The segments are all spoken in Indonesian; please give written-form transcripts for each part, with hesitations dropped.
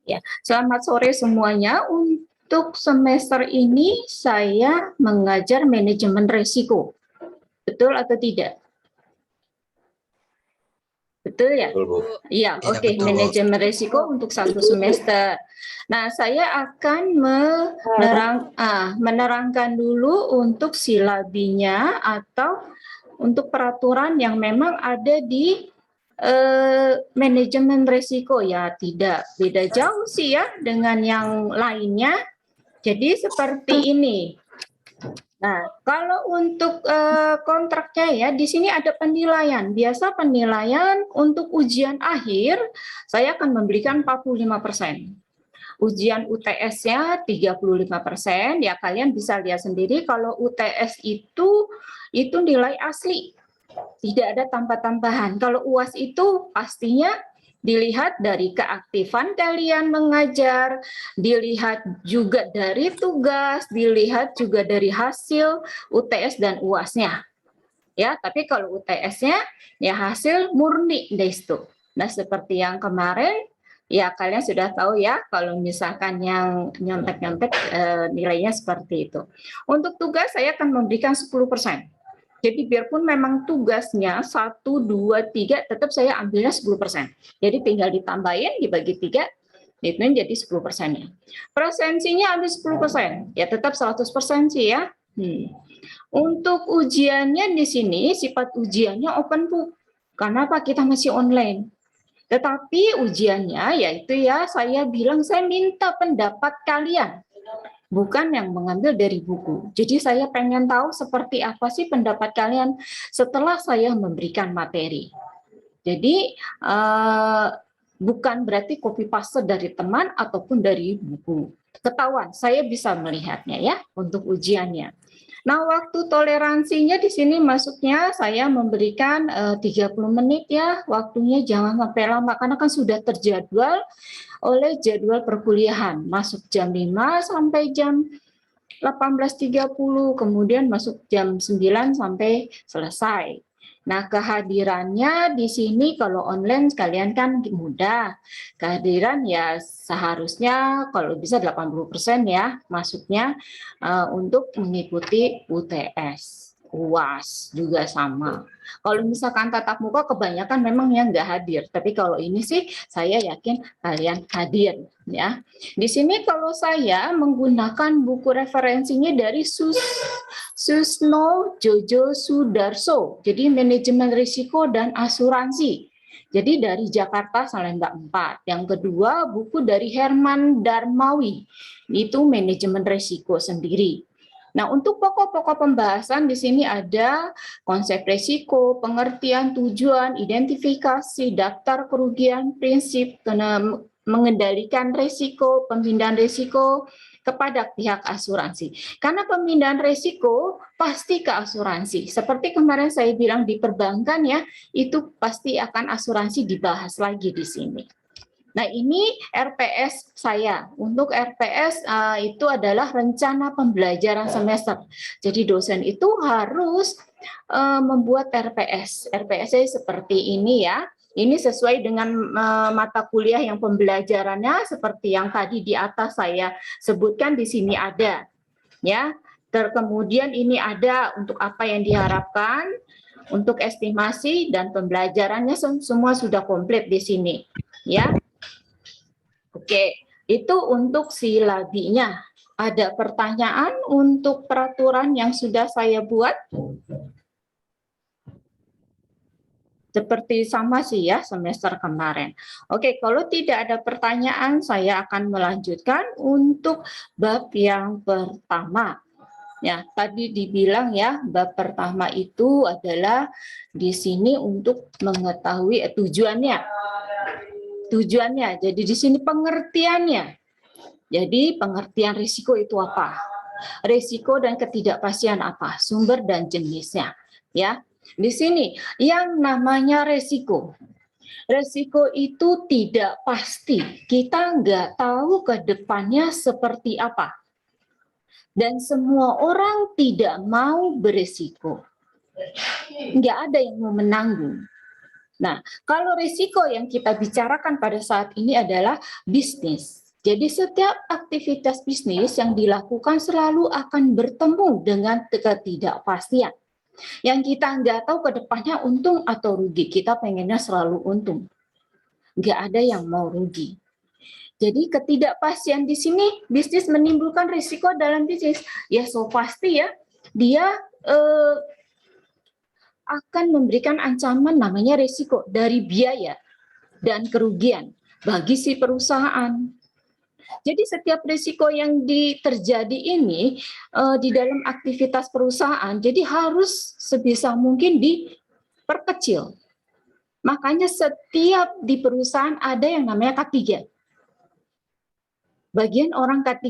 Ya, selamat sore semuanya. Untuk semester ini saya mengajar manajemen risiko. Betul atau tidak? Betul ya? Iya, oke. Manajemen risiko untuk 1 semester. Nah, saya akan menerangkan dulu untuk silabinya atau untuk peraturan yang memang ada di manajemen risiko. Ya, tidak beda jauh sih ya dengan yang lainnya. Jadi seperti ini. Nah, kalau untuk kontraknya ya, di sini ada penilaian. Biasa penilaian untuk ujian akhir, saya akan memberikan 45%. Ujian UTS-nya 35%, ya kalian bisa lihat sendiri kalau UTS itu nilai asli. Tidak ada tambah-tambahan. Kalau UAS itu pastinya dilihat dari keaktifan kalian mengajar, dilihat juga dari tugas, dilihat juga dari hasil UTS dan UAS-nya. Ya, tapi kalau UTS-nya ya hasil murni deh itu. Nah, seperti yang kemarin ya kalian sudah tahu ya kalau misalkan yang nyontek-nyontek nilainya seperti itu. Untuk tugas saya akan memberikan 10%. Jadi biarpun memang tugasnya 1, 2, 3, tetap saya ambilnya 10%. Jadi tinggal ditambahin, dibagi 3, itu jadi 10%-nya. Presensinya ambil 10%, ya tetap 100% sih ya. Untuk ujiannya di sini, sifat ujiannya open book. Karena apa? Kita masih online. Tetapi ujiannya yaitu ya saya bilang saya minta pendapat kalian. Bukan yang mengambil dari buku. Jadi saya pengen tahu seperti apa sih pendapat kalian setelah saya memberikan materi. Jadi bukan berarti copy paste dari teman ataupun dari buku. Ketahuan, saya bisa melihatnya ya untuk ujiannya. Nah, waktu toleransinya di sini masuknya saya memberikan 30 menit ya, waktunya jangan sampai lama karena kan sudah terjadwal oleh jadwal perkuliahan, masuk jam 5 sampai jam 18.30, kemudian masuk jam 9 sampai selesai. Nah, kehadirannya di sini kalau online sekalian kan mudah. Kehadiran ya seharusnya kalau bisa 80% ya masuknya untuk mengikuti UTS. UAS juga sama. Kalau misalkan tatap muka kebanyakan memang yang nggak hadir, tapi kalau ini sih saya yakin kalian hadir ya. Di sini kalau saya menggunakan buku referensinya dari Susno Jojo Sudarso, jadi manajemen risiko dan asuransi. Jadi dari Jakarta Salemba 4. Yang kedua buku dari Herman Darmawi, itu manajemen risiko sendiri. Nah, untuk pokok-pokok pembahasan di sini ada konsep risiko, pengertian, tujuan, identifikasi, daftar kerugian, prinsip mengendalikan risiko, pemindahan risiko kepada pihak asuransi. Karena pemindahan risiko pasti ke asuransi. Seperti kemarin saya bilang di perbankan ya, itu pasti akan asuransi dibahas lagi di sini. Nah, ini RPS saya. Untuk RPS itu adalah rencana pembelajaran semester. Jadi dosen itu harus membuat RPS. RPS seperti ini ya. Ini sesuai dengan mata kuliah yang pembelajarannya seperti yang tadi di atas saya sebutkan di sini ada. Ya. Kemudian ini ada untuk apa yang diharapkan, untuk estimasi dan pembelajarannya semua sudah komplit di sini. Ya. Oke, itu untuk silabinya. Ada pertanyaan untuk peraturan yang sudah saya buat? Seperti sama sih ya semester kemarin. Oke, kalau tidak ada pertanyaan, saya akan melanjutkan untuk bab yang pertama. Ya, tadi dibilang ya, bab pertama itu adalah di sini untuk mengetahui tujuannya. Tujuannya, jadi di sini pengertiannya. Jadi pengertian risiko itu apa? Risiko dan ketidakpastian apa? Sumber dan jenisnya. Ya, di sini yang namanya risiko. Risiko itu tidak pasti. Kita nggak tahu ke depannya seperti apa. Dan semua orang tidak mau berisiko. Nggak ada yang mau menanggung. Nah, kalau risiko yang kita bicarakan pada saat ini adalah bisnis. Jadi setiap aktivitas bisnis yang dilakukan selalu akan bertemu dengan ketidakpastian. Yang kita nggak tahu ke depannya untung atau rugi. Kita pengennya selalu untung. Nggak ada yang mau rugi. Jadi ketidakpastian di sini bisnis menimbulkan risiko dalam bisnis. Ya so pasti ya, dia akan memberikan ancaman namanya risiko dari biaya dan kerugian bagi si perusahaan. Jadi setiap risiko yang terjadi ini di dalam aktivitas perusahaan, jadi harus sebisa mungkin diperkecil. Makanya setiap di perusahaan ada yang namanya K3. Bagian orang K3.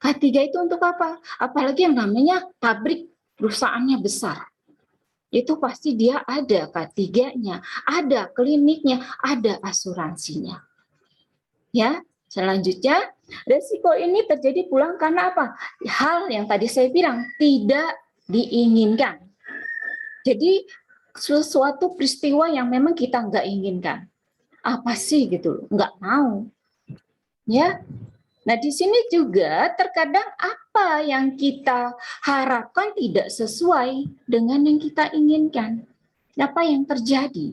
K3 itu untuk apa? Apalagi yang namanya pabrik, perusahaannya besar. Itu pasti dia ada K3-nya, ada kliniknya, ada asuransinya. Ya, selanjutnya risiko ini terjadi pula karena apa? Hal yang tadi saya bilang tidak diinginkan. Jadi sesuatu peristiwa yang memang kita nggak inginkan. Apa sih gitu? Nggak mau. Ya. Nah, di sini juga terkadang apa yang kita harapkan tidak sesuai dengan yang kita inginkan. Apa yang terjadi?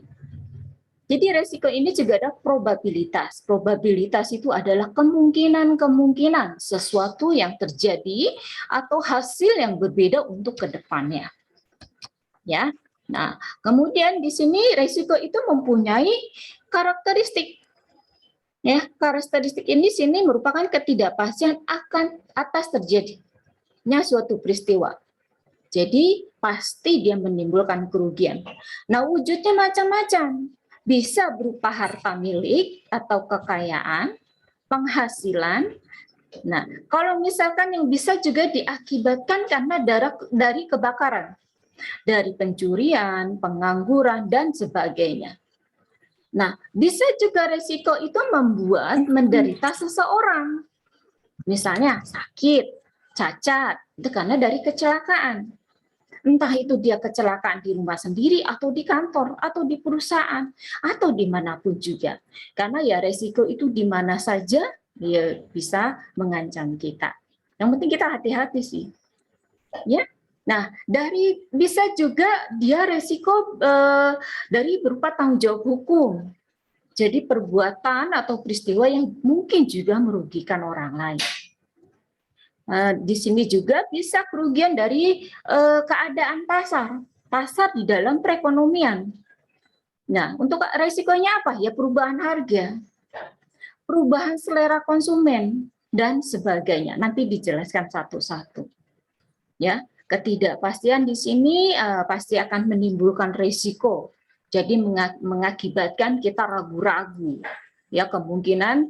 Jadi resiko ini juga ada probabilitas. Probabilitas itu adalah kemungkinan-kemungkinan sesuatu yang terjadi atau hasil yang berbeda untuk ke depannya. Ya. Nah, kemudian di sini resiko itu mempunyai karakteristik. Ya, karakteristik ini sini merupakan ketidakpastian akan atas terjadinya suatu peristiwa. Jadi pasti dia menimbulkan kerugian. Nah, wujudnya macam-macam. Bisa berupa harta milik atau kekayaan, penghasilan. Nah, kalau misalkan yang bisa juga diakibatkan karena dari kebakaran, dari pencurian, pengangguran, dan sebagainya. Nah, bisa juga resiko itu membuat menderita seseorang. Misalnya sakit, cacat, itu karena dari kecelakaan. Entah itu dia kecelakaan di rumah sendiri, atau di kantor, atau di perusahaan, atau dimanapun juga. Karena ya resiko itu di mana saja dia bisa mengancam kita. Yang penting kita hati-hati sih. Ya. Nah, bisa juga dia resiko dari berupa tanggung jawab hukum. Jadi perbuatan atau peristiwa yang mungkin juga merugikan orang lain. Di sini juga bisa kerugian dari keadaan pasar di dalam perekonomian. Nah, untuk resikonya apa? Ya perubahan harga, perubahan selera konsumen, dan sebagainya. Nanti dijelaskan satu-satu. Ya, ketidakpastian di sini pasti akan menimbulkan risiko. Jadi mengakibatkan kita ragu-ragu. Ya, kemungkinan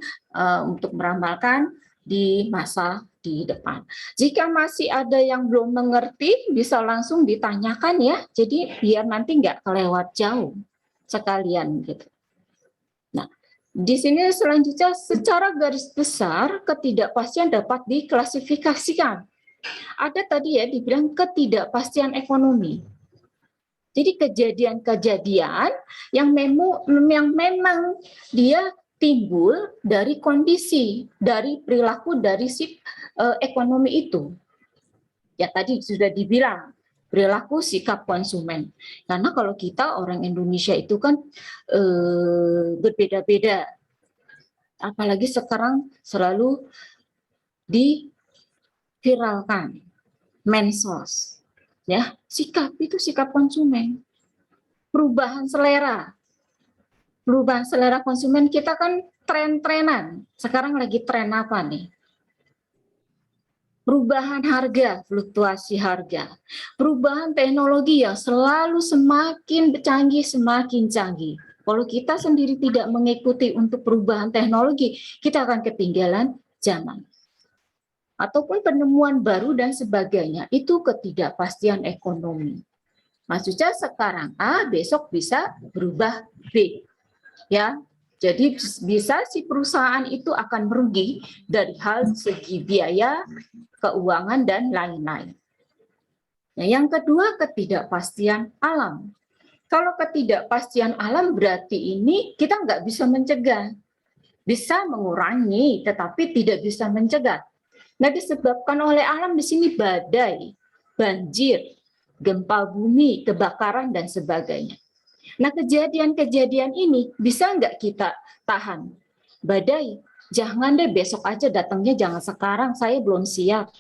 untuk meramalkan di masa di depan. Jika masih ada yang belum mengerti, bisa langsung ditanyakan ya. Jadi biar nanti nggak kelewat jauh sekalian gitu. Nah, di sini selanjutnya secara garis besar ketidakpastian dapat diklasifikasikan. Ada tadi ya dibilang ketidakpastian ekonomi. Jadi kejadian-kejadian yang memang dia timbul dari kondisi, dari perilaku dari si ekonomi itu. Ya tadi sudah dibilang perilaku sikap konsumen. Karena kalau kita orang Indonesia itu kan berbeda-beda. Apalagi sekarang selalu diviralkan mensos. Ya, sikap itu sikap konsumen. Perubahan selera konsumen kita kan tren-trenan. Sekarang lagi tren apa nih? Perubahan harga, fluktuasi harga. Perubahan teknologi yang selalu semakin canggih. Kalau kita sendiri tidak mengikuti untuk perubahan teknologi, kita akan ketinggalan zaman. Ataupun penemuan baru dan sebagainya, itu ketidakpastian ekonomi. Maksudnya sekarang A, besok bisa berubah B. Ya, jadi bisa si perusahaan itu akan merugi dari hal segi biaya, keuangan, dan lain-lain. Nah, yang kedua, ketidakpastian alam. Kalau ketidakpastian alam berarti ini kita nggak bisa mencegah. Bisa mengurangi, tetapi tidak bisa mencegah. Nah, disebabkan oleh alam di sini badai, banjir, gempa bumi, kebakaran, dan sebagainya. Nah, kejadian-kejadian ini bisa nggak kita tahan? Badai, jangan deh besok aja datangnya, jangan sekarang, saya belum siap.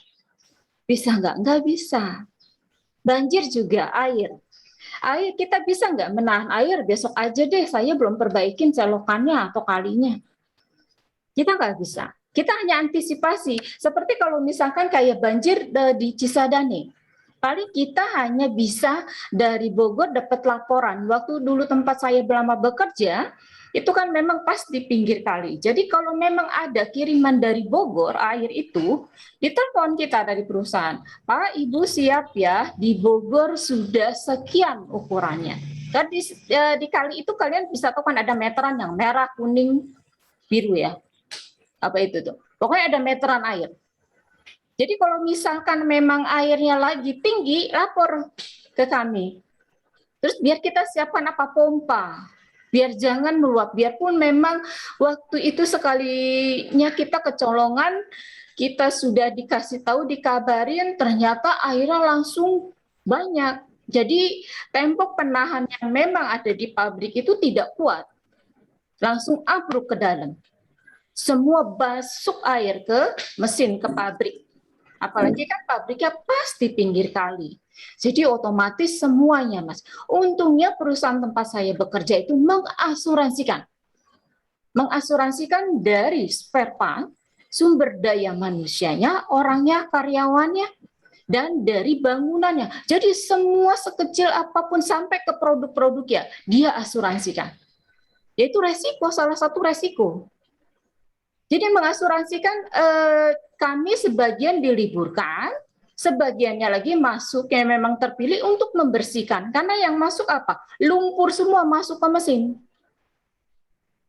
Bisa nggak? Nggak bisa. Banjir juga air. Air, kita bisa nggak menahan air besok aja deh, saya belum perbaikin selokannya atau kalinya. Kita nggak bisa. Kita hanya antisipasi. Seperti kalau misalkan kayak banjir di Cisadane. Paling kita hanya bisa dari Bogor dapat laporan. Waktu dulu tempat saya lama bekerja, itu kan memang pas di pinggir kali. Jadi kalau memang ada kiriman dari Bogor, air itu, ditelepon kita dari perusahaan. Pak, Ibu siap ya, di Bogor sudah sekian ukurannya. Dan di kali itu kalian bisa tahu kan ada meteran yang merah, kuning, biru ya. Apa itu tuh? Pokoknya ada meteran air. Jadi kalau misalkan memang airnya lagi tinggi, lapor ke kami. Terus biar kita siapkan apa, pompa. Biar jangan meluap. Biarpun memang waktu itu sekalinya kita kecolongan, kita sudah dikasih tahu, dikabarin, ternyata airnya langsung banyak. Jadi tembok penahan yang memang ada di pabrik itu tidak kuat. Langsung ambruk ke dalam. Semua masuk air ke mesin, ke pabrik. Apalagi kan pabriknya pasti pinggir kali. Jadi otomatis semuanya, Mas. Untungnya perusahaan tempat saya bekerja itu mengasuransikan. Mengasuransikan dari spare part, sumber daya manusianya, orangnya, karyawannya, dan dari bangunannya. Jadi semua sekecil apapun sampai ke produk-produknya, dia asuransikan. Yaitu resiko, salah satu resiko. Jadi mengasuransikan kami sebagian diliburkan, sebagiannya lagi masuk yang memang terpilih untuk membersihkan. Karena yang masuk apa? Lumpur semua masuk ke mesin.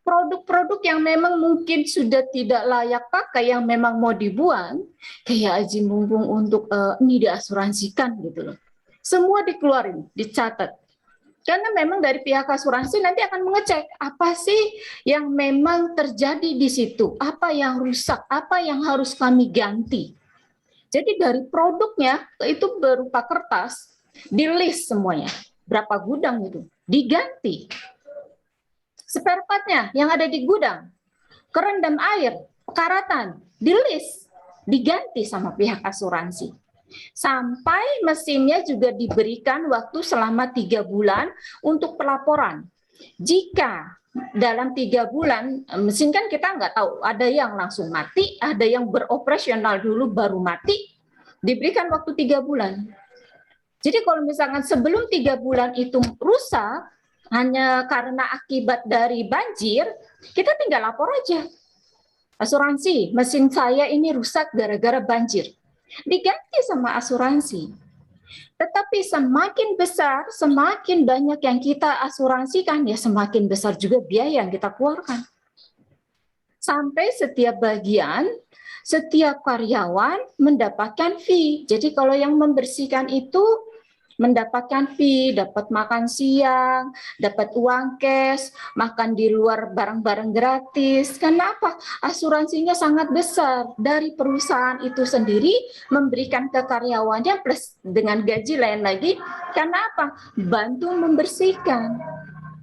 Produk-produk yang memang mungkin sudah tidak layak pakai, yang memang mau dibuang, kayak aji mumpung untuk ini diasuransikan gitu loh. Semua dikeluarin, dicatat. Karena memang dari pihak asuransi nanti akan mengecek apa sih yang memang terjadi di situ, apa yang rusak, apa yang harus kami ganti. Jadi dari produknya itu berupa kertas, di list semuanya, berapa gudang itu, diganti. Spare part-nya yang ada di gudang, kerendam air, pekaratan, di list, diganti sama pihak asuransi. Sampai mesinnya juga diberikan waktu selama 3 bulan untuk pelaporan. Jika dalam 3 bulan, mesin kan kita nggak tahu, ada yang langsung mati, ada yang beroperasional dulu baru mati, diberikan waktu 3 bulan. Jadi kalau misalkan sebelum 3 bulan itu rusak, hanya karena akibat dari banjir, kita tinggal lapor aja. Asuransi, mesin saya ini rusak gara-gara banjir. Diganti sama asuransi. Tetapi semakin besar, semakin banyak yang kita asuransikan, ya semakin besar juga biaya yang kita keluarkan. Sampai setiap bagian, setiap karyawan mendapatkan fee. Jadi kalau yang membersihkan itu mendapatkan fee, dapat makan siang, dapat uang cash, makan di luar barang-barang gratis. Karena apa? Asuransinya sangat besar dari perusahaan itu sendiri memberikan ke karyawannya plus dengan gaji lain lagi. Karena apa? Bantu membersihkan.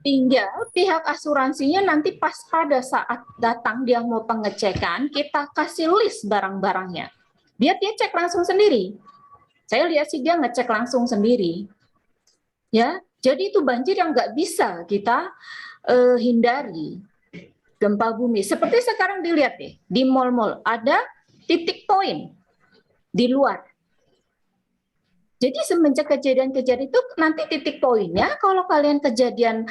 Tinggal pihak asuransinya nanti pas pada saat datang dia mau pengecekan, kita kasih list barang-barangnya. Biar dia cek langsung sendiri. Saya lihat sih dia ngecek langsung sendiri, ya. Jadi itu banjir yang nggak bisa kita hindari. Gempa bumi, seperti sekarang dilihat deh di mal-mal ada titik poin di luar. Jadi semenjak kejadian-kejadian itu nanti titik poinnya, kalau kalian kejadian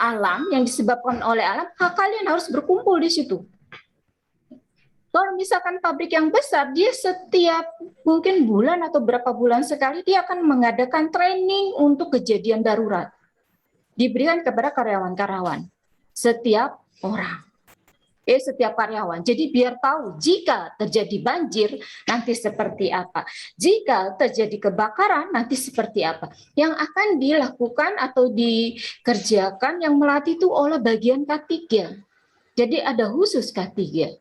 alam yang disebabkan oleh alam, kalian harus berkumpul di situ. Kalau misalkan pabrik yang besar, dia setiap mungkin bulan atau berapa bulan sekali, dia akan mengadakan training untuk kejadian darurat. Diberikan kepada karyawan-karyawan, setiap orang. Setiap karyawan. Jadi biar tahu jika terjadi banjir nanti seperti apa. Jika terjadi kebakaran nanti seperti apa. Yang akan dilakukan atau dikerjakan yang melatih itu oleh bagian K3. Jadi ada khusus K3.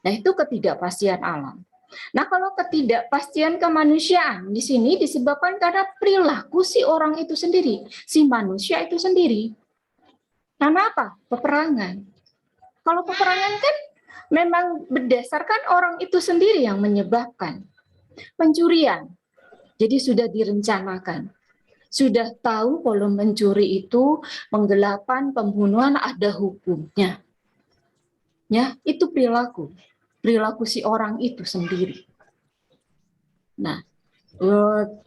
Nah, itu ketidakpastian alam. Nah, kalau ketidakpastian kemanusiaan di sini disebabkan karena perilaku si orang itu sendiri, si manusia itu sendiri. Karena apa? Peperangan. Kalau peperangan kan memang berdasarkan orang itu sendiri yang menyebabkan. Pencurian, jadi sudah direncanakan. Sudah tahu kalau mencuri itu, penggelapan, pembunuhan ada hukumnya. Ya, itu perilaku si orang itu sendiri. Nah,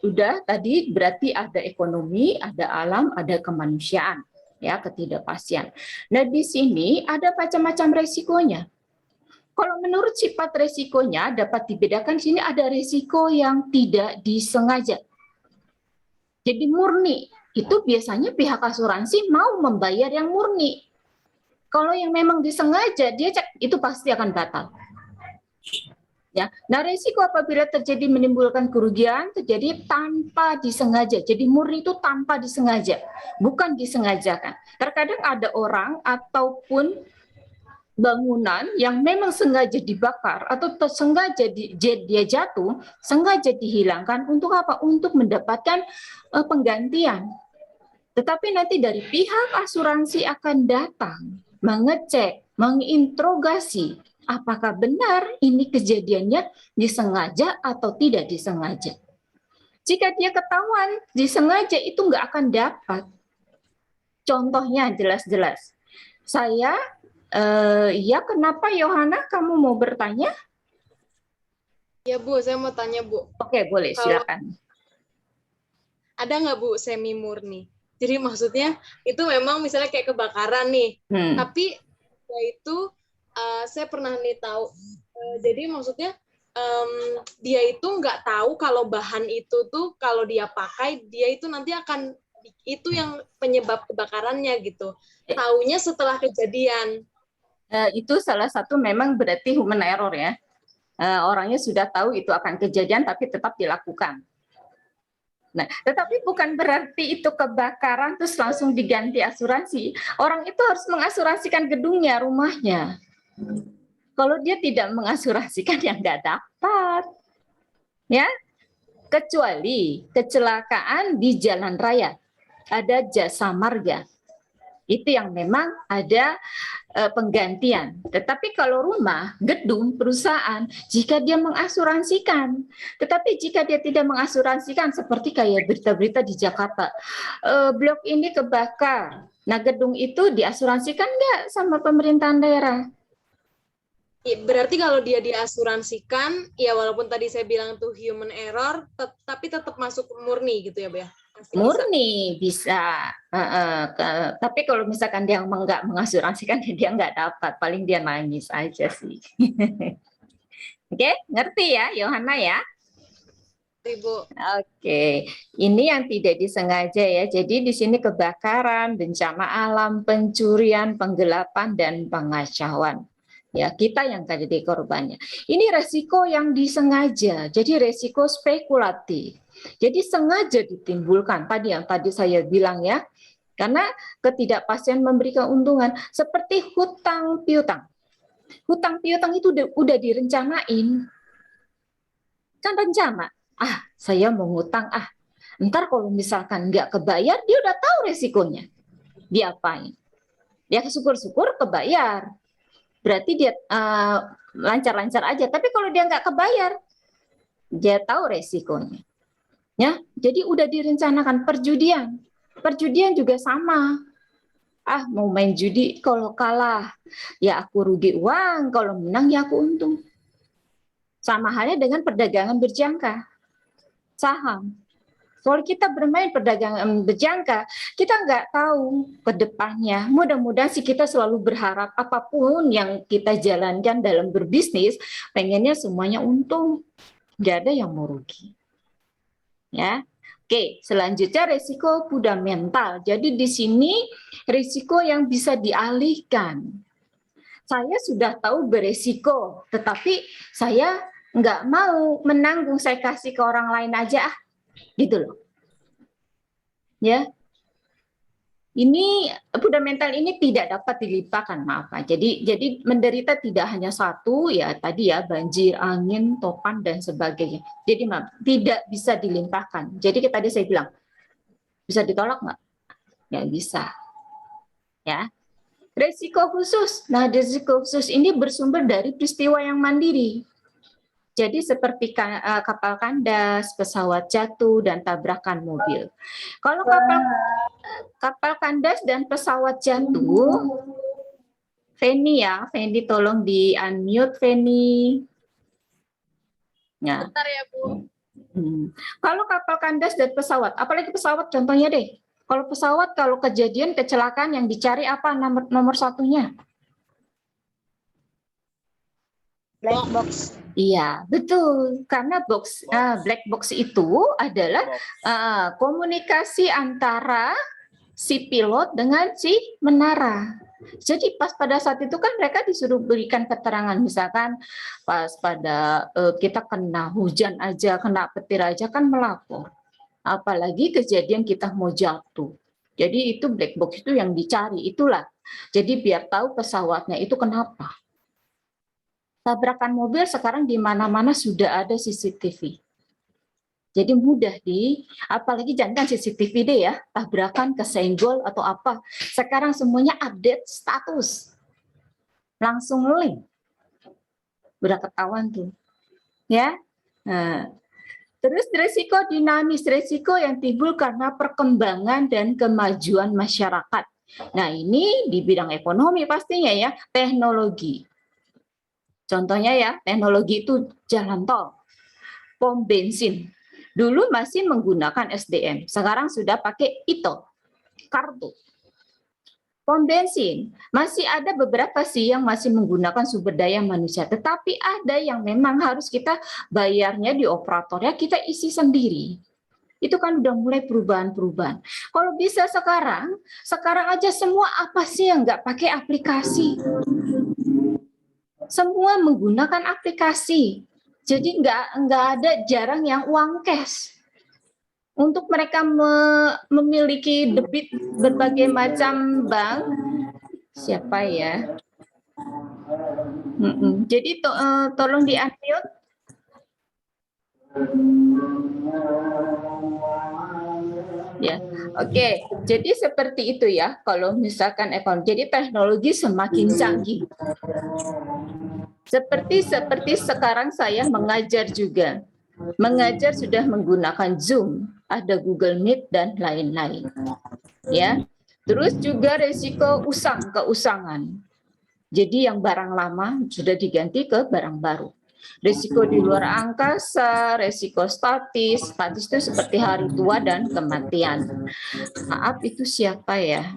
udah tadi berarti ada ekonomi, ada alam, ada kemanusiaan. Ya, ketidakpastian. Nah, di sini ada macam-macam resikonya. Kalau menurut sifat resikonya dapat dibedakan di sini ada resiko yang tidak disengaja. Jadi murni itu biasanya pihak asuransi mau membayar yang murni. Kalau yang memang disengaja dia cek itu pasti akan batal. Ya, nah resiko apabila terjadi menimbulkan kerugian terjadi tanpa disengaja. Jadi murni itu tanpa disengaja, bukan disengajakan. Terkadang ada orang ataupun bangunan yang memang sengaja dibakar atau sengaja dia jatuh, sengaja dihilangkan untuk apa? Untuk mendapatkan penggantian. Tetapi nanti dari pihak asuransi akan datang, mengecek, menginterogasi apakah benar ini kejadiannya disengaja atau tidak disengaja. Jika dia ketahuan disengaja itu nggak akan dapat. Contohnya jelas-jelas. Saya, ya kenapa Yohana kamu mau bertanya? Ya Bu, saya mau tanya Bu. Oke, boleh, silakan. Ada nggak Bu semi murni? Jadi maksudnya itu memang misalnya kayak kebakaran nih, tapi ya itu saya pernah nih tahu. Jadi maksudnya dia itu nggak tahu kalau bahan itu tuh kalau dia pakai dia itu nanti akan itu yang penyebab kebakarannya gitu. Taunya setelah kejadian. Itu salah satu memang berarti human error ya. Orangnya sudah tahu itu akan kejadian tapi tetap dilakukan. Nah, tetapi bukan berarti itu kebakaran terus langsung diganti asuransi. Orang itu harus mengasuransikan gedungnya, rumahnya. Kalau dia tidak mengasuransikan ya nggak dapat. Ya, kecuali kecelakaan di jalan raya. Ada jasa marga. Itu yang memang ada penggantian. Tetapi kalau rumah, gedung, perusahaan, jika dia mengasuransikan. Tetapi jika dia tidak mengasuransikan, seperti kayak berita-berita di Jakarta, blok ini kebakar. Nah, gedung itu diasuransikan nggak sama pemerintahan daerah? Berarti kalau dia diasuransikan, ya walaupun tadi saya bilang tuh human error, tapi tetap masuk murni gitu ya, Bu ya? Murni bisa. Tapi kalau misalkan dia nggak mengasuransikan, dia nggak dapat. Paling dia nangis aja sih. Oke, ngerti ya, Yohana ya? Ibu. Oke, ini yang tidak disengaja ya. Jadi di sini kebakaran, bencana alam, pencurian, penggelapan, dan pengacauan. Ya, kita yang jadi korbannya. Ini resiko yang disengaja. Jadi resiko spekulatif. Jadi sengaja ditimbulkan tadi yang tadi saya bilang ya. Karena ketidakpastian memberi keuntungan seperti hutang piutang. Hutang piutang itu udah direncanain. Kan rencana. Saya mau ngutang ntar kalau misalkan nggak kebayar dia udah tahu resikonya diapain. Ya syukur-syukur kebayar. Berarti dia lancar-lancar aja. Tapi kalau dia nggak kebayar, dia tahu resikonya. Ya, jadi udah direncanakan. Perjudian. Perjudian juga sama. Mau main judi, kalau kalah ya aku rugi uang, kalau menang ya aku untung. Sama halnya dengan perdagangan berjangka. Saham. Kalau kita bermain perdagangan berjangka, kita nggak tahu ke depannya. Mudah-mudahan sih kita selalu berharap apapun yang kita jalankan dalam berbisnis, pengennya semuanya untung. Nggak ada yang mau rugi. Ya. Oke, selanjutnya risiko fundamental. Jadi di sini risiko yang bisa dialihkan. Saya sudah tahu beresiko, tetapi saya nggak mau menanggung, saya kasih ke orang lain aja, gitu loh. Ya, ini fundamental ini tidak dapat dilimpahkan, maaf Pak. Jadi menderita tidak hanya satu, ya tadi ya banjir, angin, topan dan sebagainya. Jadi maaf, tidak bisa dilimpahkan. Jadi tadi saya bilang bisa ditolak nggak? Nggak bisa. Ya, resiko khusus. Nah, resiko khusus ini bersumber dari peristiwa yang mandiri. Jadi seperti kapal kandas, pesawat jatuh, dan tabrakan mobil. Kalau kapal kandas dan pesawat jatuh, Feni ya, Feni tolong di unmute Feni. Ya. Bentar ya Bu. Kalau kapal kandas dan pesawat, apalagi pesawat contohnya deh. Kalau pesawat, kalau kejadian kecelakaan yang dicari apa nomor satunya? Black box. Iya, betul. Karena black box itu adalah komunikasi antara si pilot dengan si menara. Jadi pas pada saat itu kan mereka disuruh berikan keterangan, misalkan pas pada kita kena hujan aja, kena petir aja kan melapor. Apalagi kejadian kita mau jatuh. Jadi itu black box itu yang dicari, itulah. Jadi biar tahu pesawatnya itu kenapa. Tabrakan mobil sekarang di mana-mana sudah ada CCTV. Jadi mudah apalagi jangan CCTV deh ya, tabrakan, kesenggol atau apa. Sekarang semuanya update status. Langsung link. Udah ketahuan tuh. Ya. Nah, terus risiko dinamis, risiko yang timbul karena perkembangan dan kemajuan masyarakat. Nah, ini di bidang ekonomi pastinya ya, teknologi. Contohnya ya, teknologi itu jalan tol, pom bensin. Dulu masih menggunakan SDM, sekarang sudah pakai e-tol, kartu. Pom bensin, masih ada beberapa sih yang masih menggunakan sumber daya manusia, tetapi ada yang memang harus kita bayarnya di operatornya, kita isi sendiri. Itu kan udah mulai perubahan-perubahan. Kalau bisa sekarang aja semua apa sih yang nggak pakai aplikasi? Semua menggunakan aplikasi, jadi nggak ada jarang yang uang cash. Untuk mereka memiliki debit berbagai macam bank, siapa ya? Jadi tolong di unmute. Ya, oke. Jadi seperti itu ya. Kalau misalkan ekonomi, jadi teknologi semakin canggih. Seperti sekarang saya mengajar juga. Mengajar sudah menggunakan Zoom, ada Google Meet dan lain-lain. Ya. Terus juga resiko keusangan. Jadi yang barang lama sudah diganti ke barang baru. Risiko di luar angkasa, risiko statis itu seperti hari tua dan kematian. Maaf, itu siapa ya?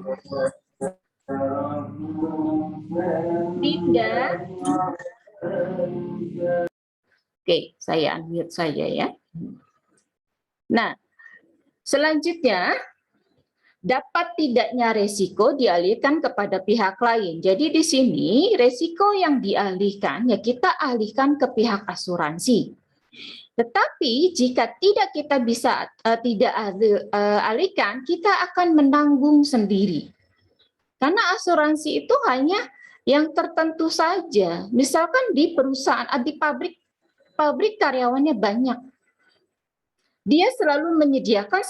Tidak. Oke, saya unmute saja ya. Nah, selanjutnya, dapat tidaknya resiko dialihkan kepada pihak lain. Jadi di sini resiko yang dialihkan ya kita alihkan ke pihak asuransi. Tetapi jika tidak kita bisa alihkan, kita akan menanggung sendiri. Karena asuransi itu hanya yang tertentu saja. Misalkan di perusahaan, di pabrik karyawannya banyak. Dia selalu menyediakan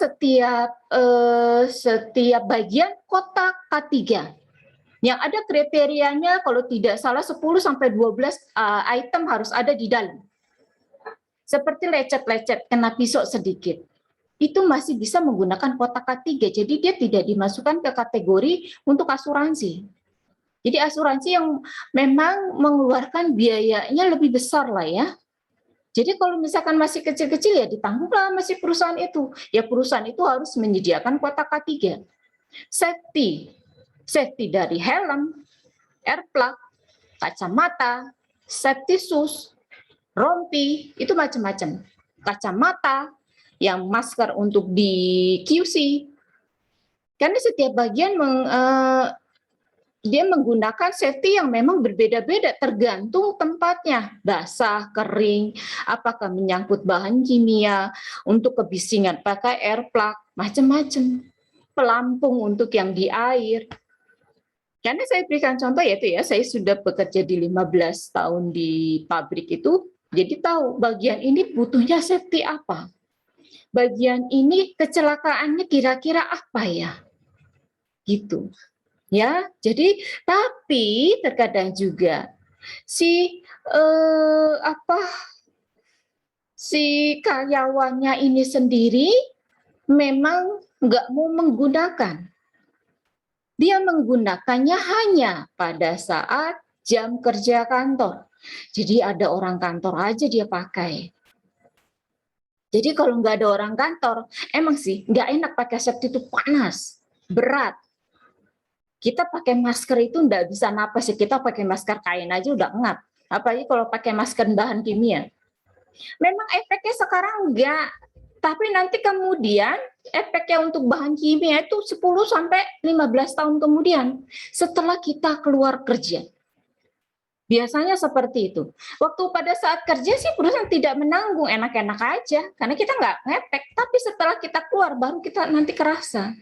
setiap bagian kotak K3. Yang ada kriterianya kalau tidak salah 10 sampai 12 item harus ada di dalam. Seperti lecet-lecet, kena pisau sedikit. Itu masih bisa menggunakan kotak K3. Jadi dia tidak dimasukkan ke kategori untuk asuransi. Jadi asuransi yang memang mengeluarkan biayanya lebih besar lah ya. Jadi kalau misalkan masih kecil-kecil ya ditanggunglah masih perusahaan itu. Ya perusahaan itu harus menyediakan kotak K3. Safety dari helm, airplug, kacamata, safety shoes, rompi, itu macam-macam. Kacamata, yang masker untuk di QC. Karena setiap bagian dia menggunakan safety yang memang berbeda-beda tergantung tempatnya, basah, kering, apakah menyangkut bahan kimia, untuk kebisingan pakai air plug, macam-macam. Pelampung untuk yang di air. Karena saya berikan contoh yaitu ya, saya sudah bekerja di 15 tahun di pabrik itu, jadi tahu bagian ini butuhnya safety apa. Bagian ini kecelakaannya kira-kira apa ya? Gitu. Ya, jadi tapi terkadang juga si si karyawannya ini sendiri memang nggak mau menggunakan. Dia menggunakannya hanya pada saat jam kerja kantor. Jadi ada orang kantor aja dia pakai. Jadi kalau nggak ada orang kantor, emang sih nggak enak pakai safety itu, panas, berat. Kita pakai masker itu nggak bisa napas ya, kita pakai masker kain aja udah ngap. Apalagi kalau pakai masker bahan kimia. Memang efeknya sekarang enggak, tapi nanti kemudian efeknya untuk bahan kimia itu 10 sampai 15 tahun kemudian setelah kita keluar kerja. Biasanya seperti itu. Waktu pada saat kerja sih perusahaan tidak menanggung, enak-enak aja karena kita nggak ngefek, tapi setelah kita keluar baru kita nanti kerasa.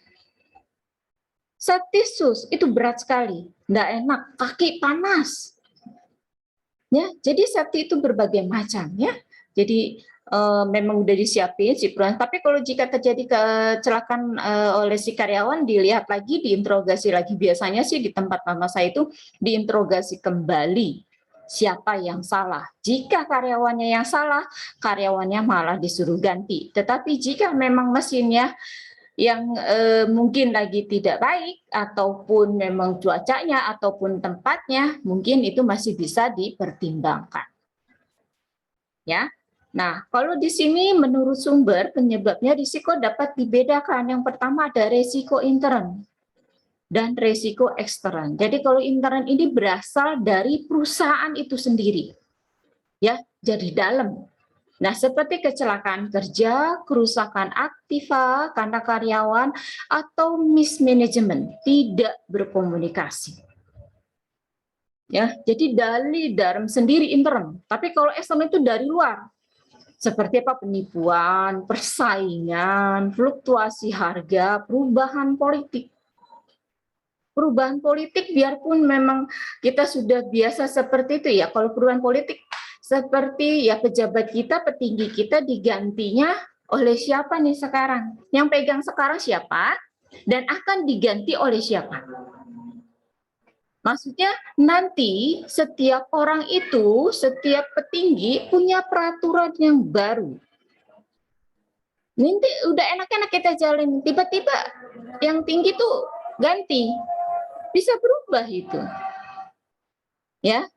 Septisus itu berat sekali, nggak enak, kaki panas. Ya, jadi septi itu berbagai macam ya. Jadi memang udah disiapin si perusahaan. Tapi kalau jika terjadi kecelakaan oleh si karyawan, dilihat lagi, diinterogasi lagi. Biasanya sih di tempat mama saya itu diinterogasi kembali siapa yang salah. Jika karyawannya yang salah, karyawannya malah disuruh ganti. Tetapi jika memang mesinnya yang mungkin lagi tidak baik, ataupun memang cuacanya, ataupun tempatnya, mungkin itu masih bisa dipertimbangkan. Ya, nah kalau di sini menurut sumber penyebabnya risiko dapat dibedakan. Yang pertama ada risiko intern dan risiko ekstern. Jadi kalau intern ini berasal dari perusahaan itu sendiri, ya, dari dalam. Nah, seperti kecelakaan kerja, kerusakan aktiva karena karyawan, atau mismanagement, tidak berkomunikasi. Ya, jadi dari dalam sendiri intern. Tapi kalau eksternal itu dari luar. Seperti apa? Penipuan, persaingan, fluktuasi harga, perubahan politik. Perubahan politik biarpun memang kita sudah biasa seperti itu ya, kalau perubahan politik seperti ya pejabat kita, petinggi kita digantinya oleh siapa nih sekarang? Yang pegang sekarang siapa? Dan akan diganti oleh siapa? Maksudnya nanti setiap orang itu, setiap petinggi punya peraturan yang baru. Nanti udah enak-enak kita jalin, tiba-tiba yang tinggi tuh ganti. Bisa berubah itu.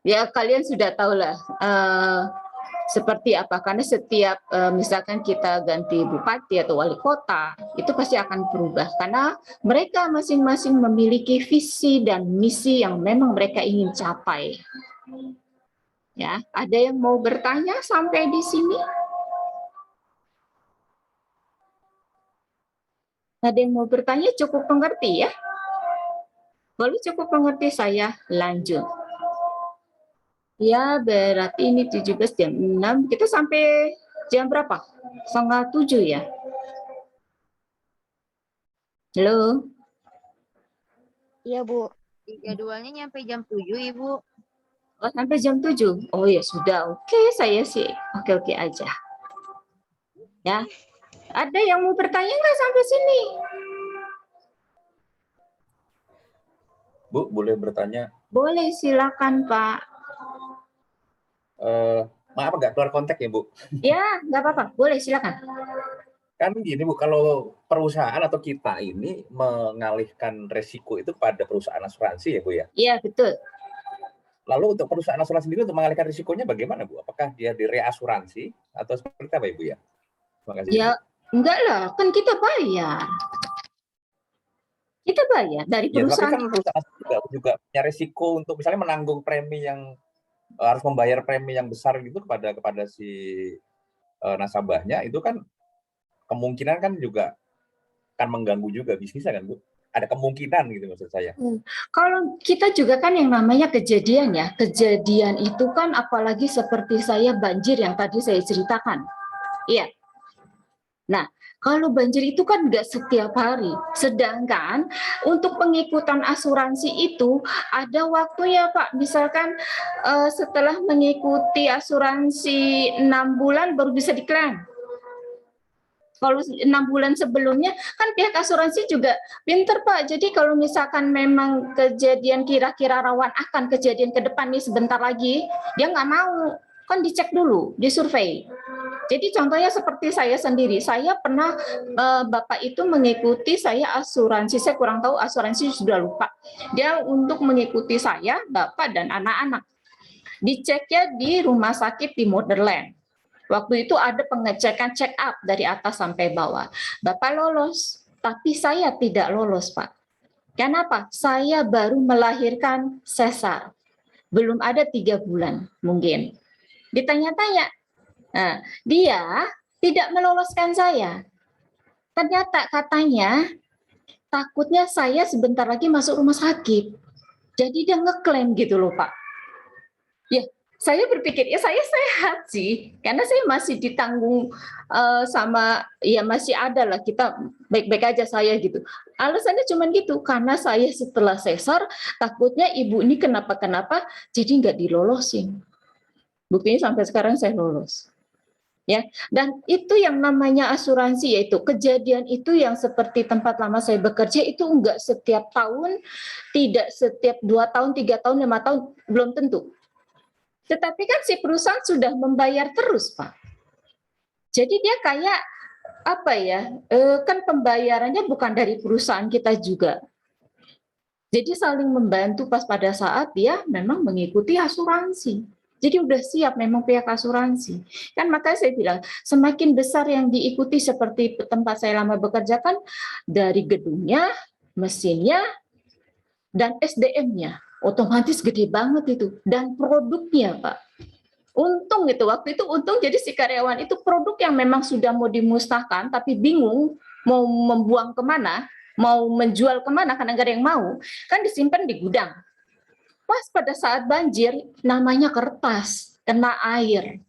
Ya kalian sudah tahu lah seperti apa, karena setiap misalkan kita ganti bupati atau wali kota itu pasti akan berubah karena mereka masing-masing memiliki visi dan misi yang memang mereka ingin capai. Ya, ada yang mau bertanya sampai di sini? Ada yang mau bertanya? Cukup mengerti ya? Kalau cukup mengerti saya lanjut. Ya, berarti ini 17 jam 6. Kita sampai jam berapa? 6:30 ya? Halo? Iya, Bu. Jadwalnya nyampe jam 7, Ibu. Oh, sampai jam 7? Oh ya, sudah. Oke, saya sih oke-oke aja. Ya. Ada yang mau bertanya nggak sampai sini? Bu, boleh bertanya? Boleh, silakan, Pak. Maaf agak keluar konteks ya, Bu. Ya, nggak apa-apa. Boleh, silakan. Kan gini, Bu, kalau perusahaan atau kita ini mengalihkan resiko itu pada perusahaan asuransi ya, Bu ya? Iya, betul. Lalu untuk perusahaan asuransi sendiri untuk mengalihkan risikonya bagaimana, Bu? Apakah dia direasuransi atau seperti apa, Ibu ya? Terima kasih. Ya, enggak lah. Kan kita bayar. Kita bayar dari Ya, tapi perusahaan. kan perusahaan juga punya resiko untuk misalnya menanggung premi yang harus membayar premi yang besar gitu kepada si nasabahnya, itu kan kemungkinan kan juga akan mengganggu juga bisnisnya kan, Bu. ada kemungkinan gitu maksud saya. Kalau kita juga kan yang namanya kejadian ya, kejadian itu kan apalagi seperti saya banjir yang tadi saya ceritakan. Iya. Nah, kalau banjir itu kan nggak setiap hari. Sedangkan untuk pengikutan asuransi itu ada waktunya, Pak. Misalkan setelah mengikuti asuransi 6 bulan baru bisa diklaim. Kalau 6 bulan sebelumnya kan pihak asuransi juga pinter, Pak. Jadi kalau misalkan memang kejadian kira-kira rawan akan kejadian ke depan nih sebentar lagi, dia nggak mau. Kan dicek dulu, disurvei. Jadi contohnya seperti saya sendiri, saya pernah Bapak itu mengikuti saya asuransi, saya kurang tahu asuransi sudah lupa. Dia untuk mengikuti saya, Bapak dan anak-anak. Diceknya di rumah sakit di Motherland. Waktu itu ada pengecekan check up dari atas sampai bawah. Bapak lolos, tapi saya tidak lolos, Pak. Kenapa? Saya baru melahirkan sesar. Belum ada 3 bulan mungkin. Ditanya-tanya, nah, dia tidak meloloskan saya. Ternyata katanya takutnya saya sebentar lagi masuk rumah sakit. Jadi dia ngeklaim gitu loh, Pak. Ya, saya berpikir ya saya sehat sih, karena saya masih ditanggung sama, ya masih ada lah, kita baik-baik aja saya gitu. Alasannya cuma gitu, karena saya setelah sesar takutnya ibu ini kenapa-kenapa, jadi nggak dilolosin. Buktinya sampai sekarang saya lolos. Ya, dan itu yang namanya asuransi, yaitu kejadian itu yang seperti tempat lama saya bekerja itu enggak setiap tahun, tidak setiap 2 tahun, 3 tahun, 5 tahun, belum tentu. Tetapi kan si perusahaan sudah membayar terus, Pak. Jadi dia kayak apa ya? Kan pembayarannya bukan dari perusahaan kita juga. Jadi saling membantu pas pada saat dia memang mengikuti asuransi. Jadi udah siap memang pihak asuransi. Kan makanya saya bilang semakin besar yang diikuti seperti tempat saya lama bekerja kan dari gedungnya, mesinnya, dan SDM-nya. Otomatis gede banget itu, dan produknya, Pak. Untung itu, waktu itu untung jadi si karyawan itu produk yang memang sudah mau dimusnahkan tapi bingung mau membuang kemana, mau menjual kemana karena nggak ada yang mau, kan disimpan di gudang. Pas pada saat banjir namanya kertas, kena air.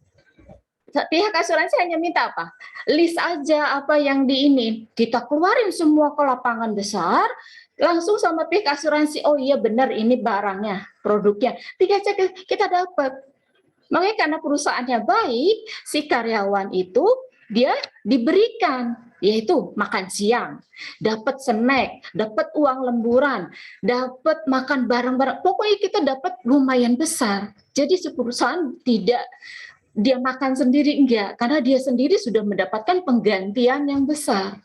Pihak asuransi hanya minta apa? List aja apa yang di ini. Kita keluarin semua ke lapangan besar, langsung sama pihak asuransi, oh iya benar ini barangnya, produknya. 3 cek kita dapat. Makanya karena perusahaannya baik, si karyawan itu dia diberikan, yaitu makan siang, dapat snack, dapat uang lemburan, dapat makan barang-barang. Pokoknya kita dapat lumayan besar. Jadi si perusahaan tidak dia makan sendiri, enggak, karena dia sendiri sudah mendapatkan penggantian yang besar.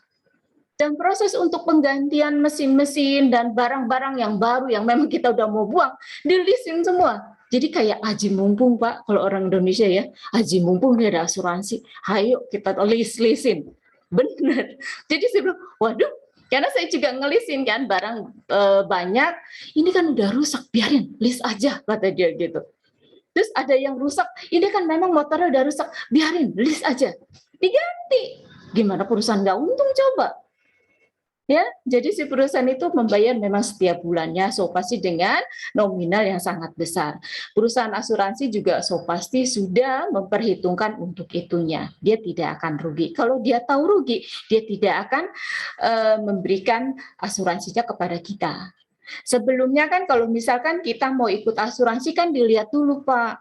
Dan proses untuk penggantian mesin-mesin dan barang-barang yang baru yang memang kita udah mau buang, dilisin semua. Jadi kayak haji mumpung, Pak, kalau orang Indonesia ya, haji mumpung dia ada asuransi, ayo kita lisin. Benar. Jadi saya bilang, waduh, karena saya juga ngelisin kan barang banyak, ini kan udah rusak, biarin, list aja, kata dia gitu. Terus ada yang rusak, ini kan memang motornya udah rusak, biarin, list aja, diganti. Gimana perusahaan nggak untung coba? Ya, jadi si perusahaan itu membayar memang setiap bulannya, so pasti dengan nominal yang sangat besar. Perusahaan asuransi juga so pasti sudah memperhitungkan untuk itunya. Dia tidak akan rugi. Kalau dia tahu rugi, dia tidak akan memberikan asuransinya kepada kita. Sebelumnya kan kalau misalkan kita mau ikut asuransi kan dilihat dulu, Pak.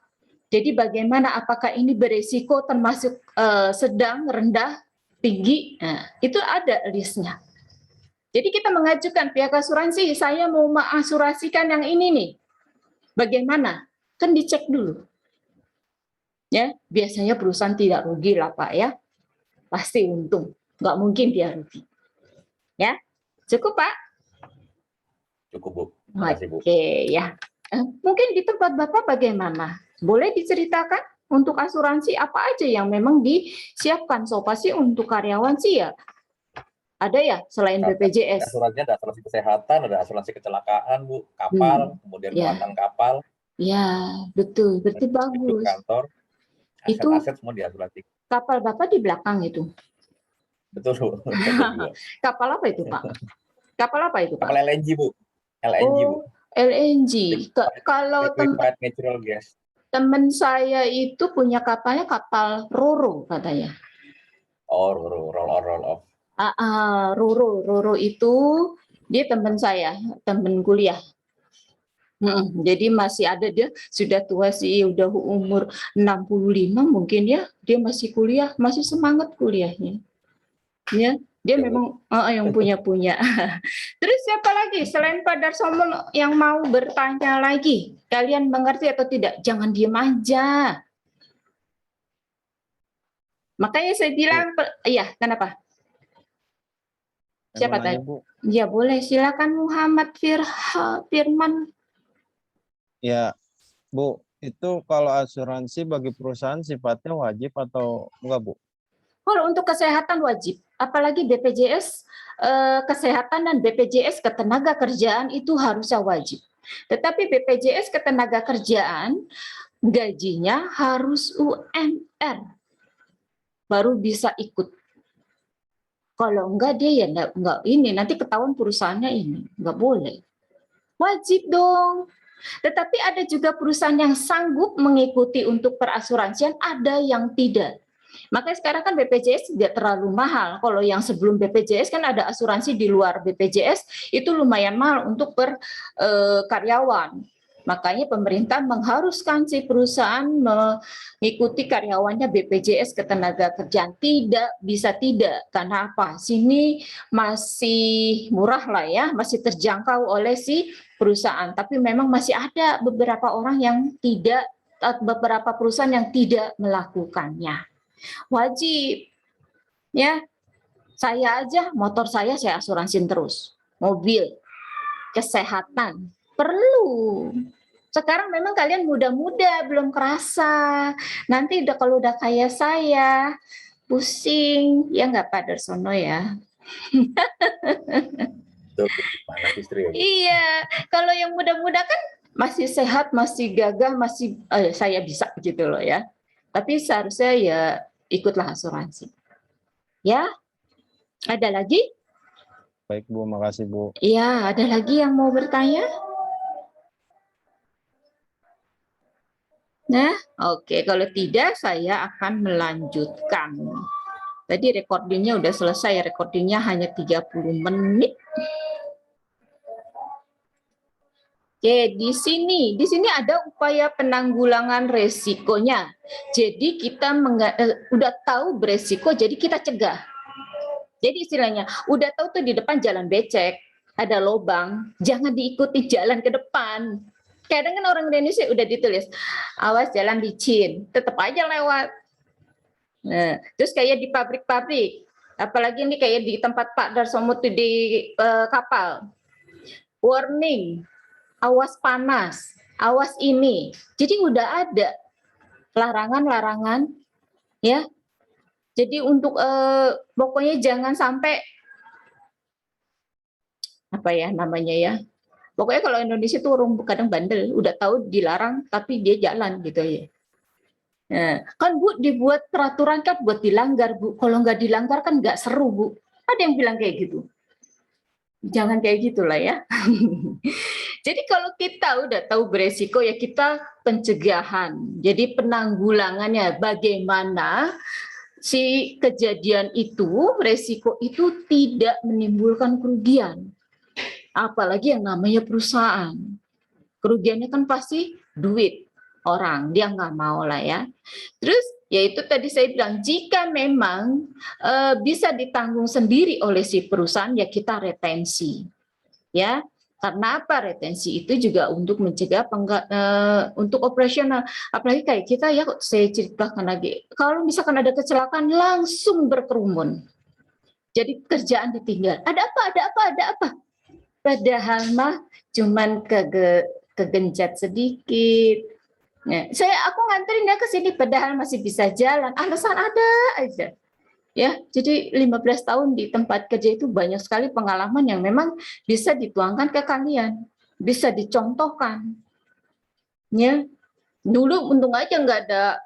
Jadi bagaimana, apakah ini beresiko termasuk sedang, rendah, tinggi, nah, itu ada listnya. Jadi kita mengajukan pihak asuransi, saya mau mengasuransikan yang ini nih. Bagaimana? Kan dicek dulu. Ya, biasanya perusahaan tidak rugi lah, Pak ya. Pasti untung. Nggak mungkin dia rugi. Ya, cukup, Pak? Cukup, Bu. Terima kasih, Bu. Oke, ya. Mungkin di tempat Bapak bagaimana? Boleh diceritakan untuk asuransi apa aja yang memang disiapkan? So pasti untuk karyawan sih ya. Ada ya selain BPJS? Asuransinya ada asuransi kesehatan, ada asuransi kecelakaan, Bu, kapal, kemudian muatan kapal. Ya, betul. Berarti bagus. Kantor, aset-aset semua diasuransi. Kapal Bapak di belakang itu? Betul, Bu. Kapal apa itu, Pak? Kapal apa itu, Pak? Kapal LNG, Bu. LNG, Bu. Oh, LNG. Kalau Liquefied natural gas. teman saya itu punya kapalnya kapal Roro katanya. Oh, roll off. Roro itu dia teman saya, teman kuliah. Jadi masih ada, dia sudah tua sih, udah umur 65 mungkin ya, dia masih kuliah, masih semangat kuliahnya. Ya, dia memang yang punya. Terus siapa lagi selain Pak Darsono yang mau bertanya lagi? Kalian mengerti atau tidak? Jangan diam aja. Makanya saya bilang, iya, kenapa? Siapa tadi? Ya boleh, silakan Muhammad Firman. Ya, Bu, itu kalau asuransi bagi perusahaan sifatnya wajib atau enggak, Bu? Kalau untuk kesehatan wajib, apalagi BPJS kesehatan dan BPJS ketenagakerjaan itu harusnya wajib. Tetapi BPJS ketenagakerjaan gajinya harus UMR baru bisa ikut. Kalau enggak dia ya enggak ini, nanti ketahuan perusahaannya ini, enggak boleh. Wajib dong. Tetapi ada juga perusahaan yang sanggup mengikuti untuk perasuransian, ada yang tidak. Makanya sekarang kan BPJS tidak terlalu mahal. Kalau yang sebelum BPJS kan ada asuransi di luar BPJS, itu lumayan mahal untuk per karyawan. Makanya pemerintah mengharuskan si perusahaan mengikuti karyawannya BPJS ketenagakerjaan. Tidak bisa tidak. Karena apa? Sini masih murah lah ya, masih terjangkau oleh si perusahaan. Tapi memang masih ada beberapa orang yang tidak, beberapa perusahaan yang tidak melakukannya. Wajib ya, saya aja motor saya asuransiin terus, mobil, kesehatan perlu. Sekarang memang kalian muda-muda belum kerasa, nanti kalau udah kayak saya pusing ya, nggak Pak Darsono ya. Iya, kalau yang muda-muda kan masih sehat, masih gagah, masih saya bisa gitu loh ya. Tapi seharusnya ya ikutlah asuransi. Ya, ada lagi? Baik, Bu. Makasih, Bu. Iya, ada lagi yang mau bertanya? Nah, oke. Kalau tidak, saya akan melanjutkan. Tadi recordingnya udah selesai. Recordingnya hanya 30 menit. Oke, di sini ada upaya penanggulangan resikonya. Jadi kita udah tahu beresiko, jadi kita cegah. Jadi istilahnya, udah tahu tuh di depan jalan becek, ada lubang, jangan diikuti jalan ke depan. Kadang kan orang Indonesia udah ditulis, awas jalan licin, tetap aja lewat. Nah, terus kayak di pabrik-pabrik, apalagi ini kayak di tempat Pak Darsono tuh di kapal, warning, awas panas, awas ini. Jadi udah ada larangan-larangan ya. Jadi untuk pokoknya jangan sampai apa ya namanya ya. Pokoknya kalau Indonesia tuh orang kadang bandel, udah tahu dilarang tapi dia jalan gitu ya. Nah, kan Bu dibuat peraturan kan buat dilanggar Bu. Kalau nggak dilanggar kan nggak seru Bu. Ada yang bilang kayak gitu. Jangan kayak gitulah ya. Jadi kalau kita udah tahu beresiko ya kita pencegahan. Jadi penanggulangannya bagaimana si kejadian itu, resiko itu tidak menimbulkan kerugian. Apalagi yang namanya perusahaan. Kerugiannya kan pasti duit orang, dia nggak mau lah ya. Terus yaitu tadi saya bilang, jika memang bisa ditanggung sendiri oleh si perusahaan, ya kita retensi. Ya, karena apa? Retensi itu juga untuk mencegah untuk operasional. Apalagi kayak kita ya, saya ceritakan lagi, kalau misalkan ada kecelakaan langsung berkerumun. Jadi kerjaan ditinggal. Ada apa? Padahal mah cuman kegenjat sedikit. Nah, aku nganterin dia ke sini padahal masih bisa jalan. Alasan ada aja. Ya, jadi 15 tahun di tempat kerja itu banyak sekali pengalaman yang memang bisa dituangkan ke kalian, bisa dicontohkan. Ya, dulu untung aja nggak ada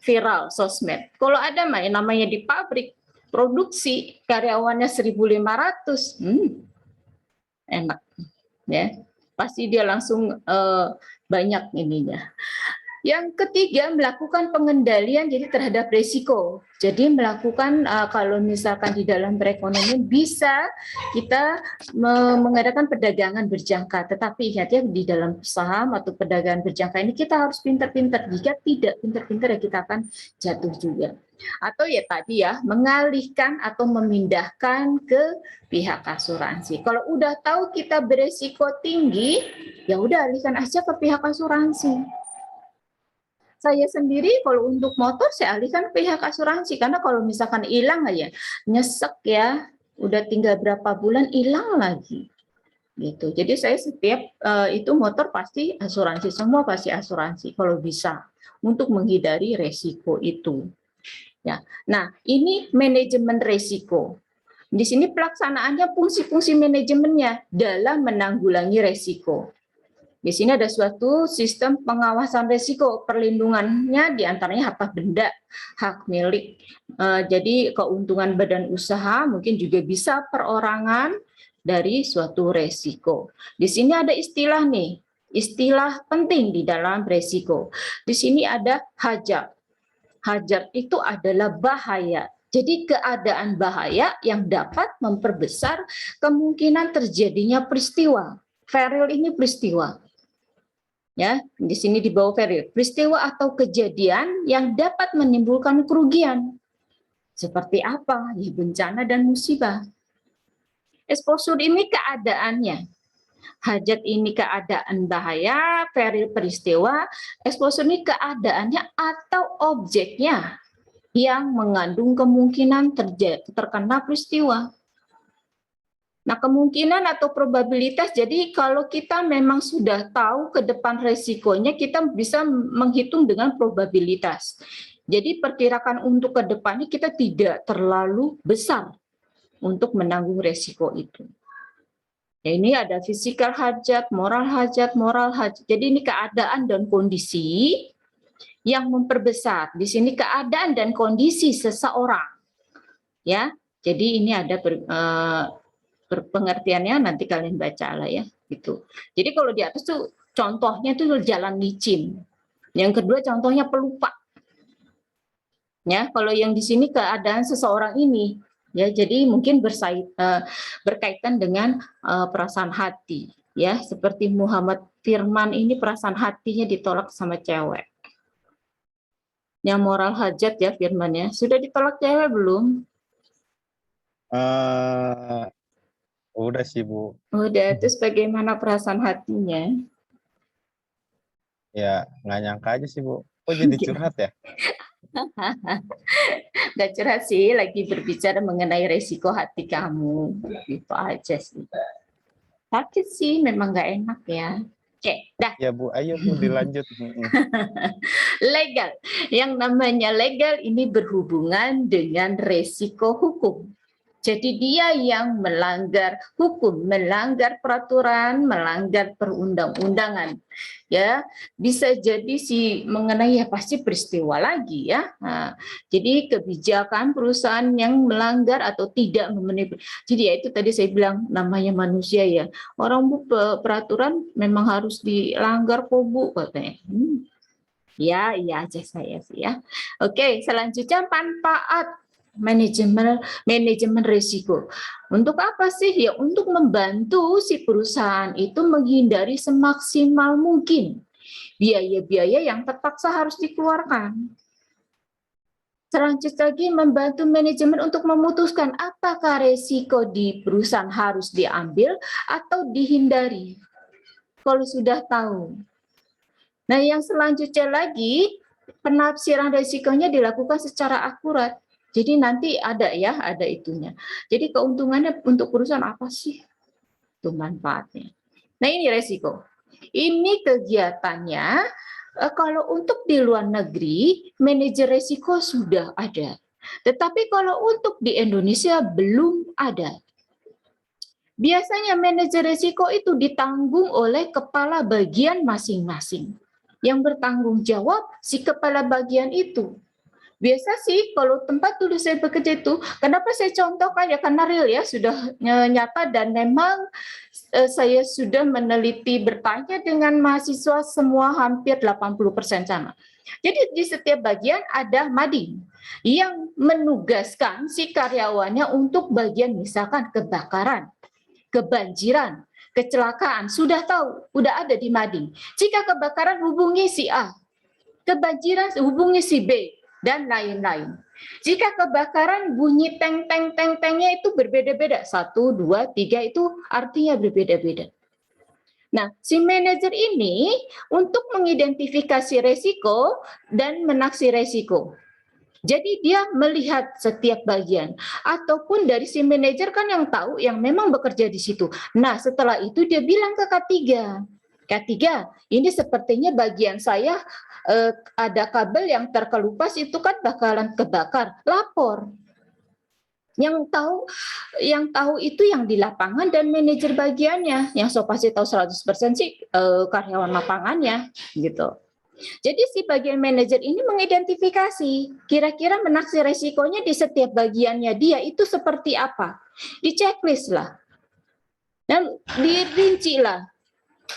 viral sosmed. Kalau ada namanya di pabrik produksi karyawannya 1.500, enak ya, pasti dia langsung banyak ininya. Yang ketiga, melakukan pengendalian jadi terhadap risiko. Jadi melakukan kalau misalkan di dalam perekonomian bisa kita mengadakan perdagangan berjangka, tetapi ingat ya di dalam saham atau perdagangan berjangka ini kita harus pintar-pintar. Jika tidak pintar-pintar ya kita akan jatuh juga. Atau ya tadi ya mengalihkan atau memindahkan ke pihak asuransi. Kalau udah tahu kita beresiko tinggi, ya udah alihkan aja ke pihak asuransi. Saya sendiri kalau untuk motor saya alihkan pihak asuransi, karena kalau misalkan hilang aja nyesek ya, udah tinggal berapa bulan hilang lagi gitu. Jadi saya setiap itu motor pasti asuransi, semua pasti asuransi kalau bisa untuk menghindari resiko itu ya. Nah, ini manajemen resiko. Di sini pelaksanaannya fungsi-fungsi manajemennya dalam menanggulangi resiko. Di sini ada suatu sistem pengawasan risiko, perlindungannya diantaranya harta benda, hak milik. Jadi keuntungan badan usaha mungkin juga bisa perorangan dari suatu risiko. Di sini ada istilah nih, istilah penting di dalam risiko. Di sini ada hajat. Hajat itu adalah bahaya. Jadi keadaan bahaya yang dapat memperbesar kemungkinan terjadinya peristiwa. Peril ini peristiwa. Ya, di sini di bawah peril, peristiwa atau kejadian yang dapat menimbulkan kerugian. Seperti apa? Ya, bencana dan musibah. Exposure ini keadaannya. Hajat ini keadaan bahaya, peril peristiwa, exposure ini keadaannya atau objeknya yang mengandung kemungkinan terkena peristiwa. Nah, kemungkinan atau probabilitas, jadi kalau kita memang sudah tahu ke depan resikonya, kita bisa menghitung dengan probabilitas. Jadi perkirakan untuk ke depannya kita tidak terlalu besar untuk menanggung resiko itu. Ya, ini ada physical hajat, moral hajat, moral hajat. Jadi ini keadaan dan kondisi yang memperbesar. Di sini keadaan dan kondisi seseorang. Ya, jadi ini ada pengertiannya nanti kalian baca lah ya gitu. Jadi kalau di atas tuh contohnya tuh jalan licin. Yang kedua contohnya pelupa. Ya, kalau yang di sini keadaan seseorang ini ya, jadi mungkin berkaitan dengan perasaan hati ya, seperti Muhammad Firman ini perasaan hatinya ditolak sama cewek. Yang moral hajat ya Firman ya, sudah ditolak cewek belum? Udah sih, Bu. Udah, terus bagaimana perasaan hatinya? Ya, nggak nyangka aja sih, Bu. Oh, jadi curhat ya? Nggak curhat sih, lagi berbicara mengenai resiko hati kamu. Gitu aja sih. Sakit sih, memang nggak enak ya. Oke, dah. Ya, Bu. Ayo, Bu, dilanjut. Legal. Yang namanya legal ini berhubungan dengan resiko hukum. Jadi dia yang melanggar hukum, melanggar peraturan, melanggar perundang-undangan. Ya, bisa jadi mengenai ya pasti peristiwa lagi ya. Nah, jadi kebijakan perusahaan yang melanggar atau tidak memenuhi. Jadi ya itu tadi saya bilang namanya manusia ya. Orang peraturan memang harus dilanggar kok Bu katanya. Ya, iya aja saya sih ya. Oke, selanjutnya manfaat manajemen risiko. Untuk apa sih? Ya untuk membantu si perusahaan itu menghindari semaksimal mungkin biaya-biaya yang terpaksa harus dikeluarkan. Selanjutnya lagi membantu manajemen untuk memutuskan apakah risiko di perusahaan harus diambil atau dihindari. Kalau sudah tahu. Nah, yang selanjutnya lagi penafsiran risikonya dilakukan secara akurat. Jadi nanti ada ya, ada itunya. Jadi keuntungannya untuk perusahaan apa sih? Itu manfaatnya. Nah ini resiko. Ini kegiatannya, kalau untuk di luar negeri, manajer resiko sudah ada. Tetapi kalau untuk di Indonesia belum ada. Biasanya manajer resiko itu ditanggung oleh kepala bagian masing-masing. Yang bertanggung jawab si kepala bagian itu. Biasa sih kalau tempat dulu saya bekerja itu, kenapa saya contohkan ya karena real ya, sudah nyata dan memang saya sudah meneliti bertanya dengan mahasiswa semua hampir 80% sama. Jadi di setiap bagian ada mading yang menugaskan si karyawannya untuk bagian misalkan kebakaran, kebanjiran, kecelakaan, sudah tahu, udah ada di mading. Jika kebakaran hubungi si A, kebanjiran hubungi si B, dan lain-lain. Jika kebakaran bunyi teng teng teng tengnya itu berbeda-beda, 1, 2, 3 itu artinya berbeda-beda. Nah, si manajer ini untuk mengidentifikasi resiko dan menaksi resiko. Jadi dia melihat setiap bagian, ataupun dari si manajer kan yang tahu, yang memang bekerja di situ. Nah, setelah itu dia bilang ke K3, K3, ini sepertinya bagian saya ada kabel yang terkelupas itu kan bakalan kebakar, lapor. Yang tahu itu yang di lapangan dan manajer bagiannya. Yang so pasti tahu 100% sih karyawan lapangannya gitu. Jadi si bagian manajer ini mengidentifikasi kira-kira menaksi resikonya di setiap bagiannya dia itu seperti apa. Di checklist lah. Dan dirinci lah.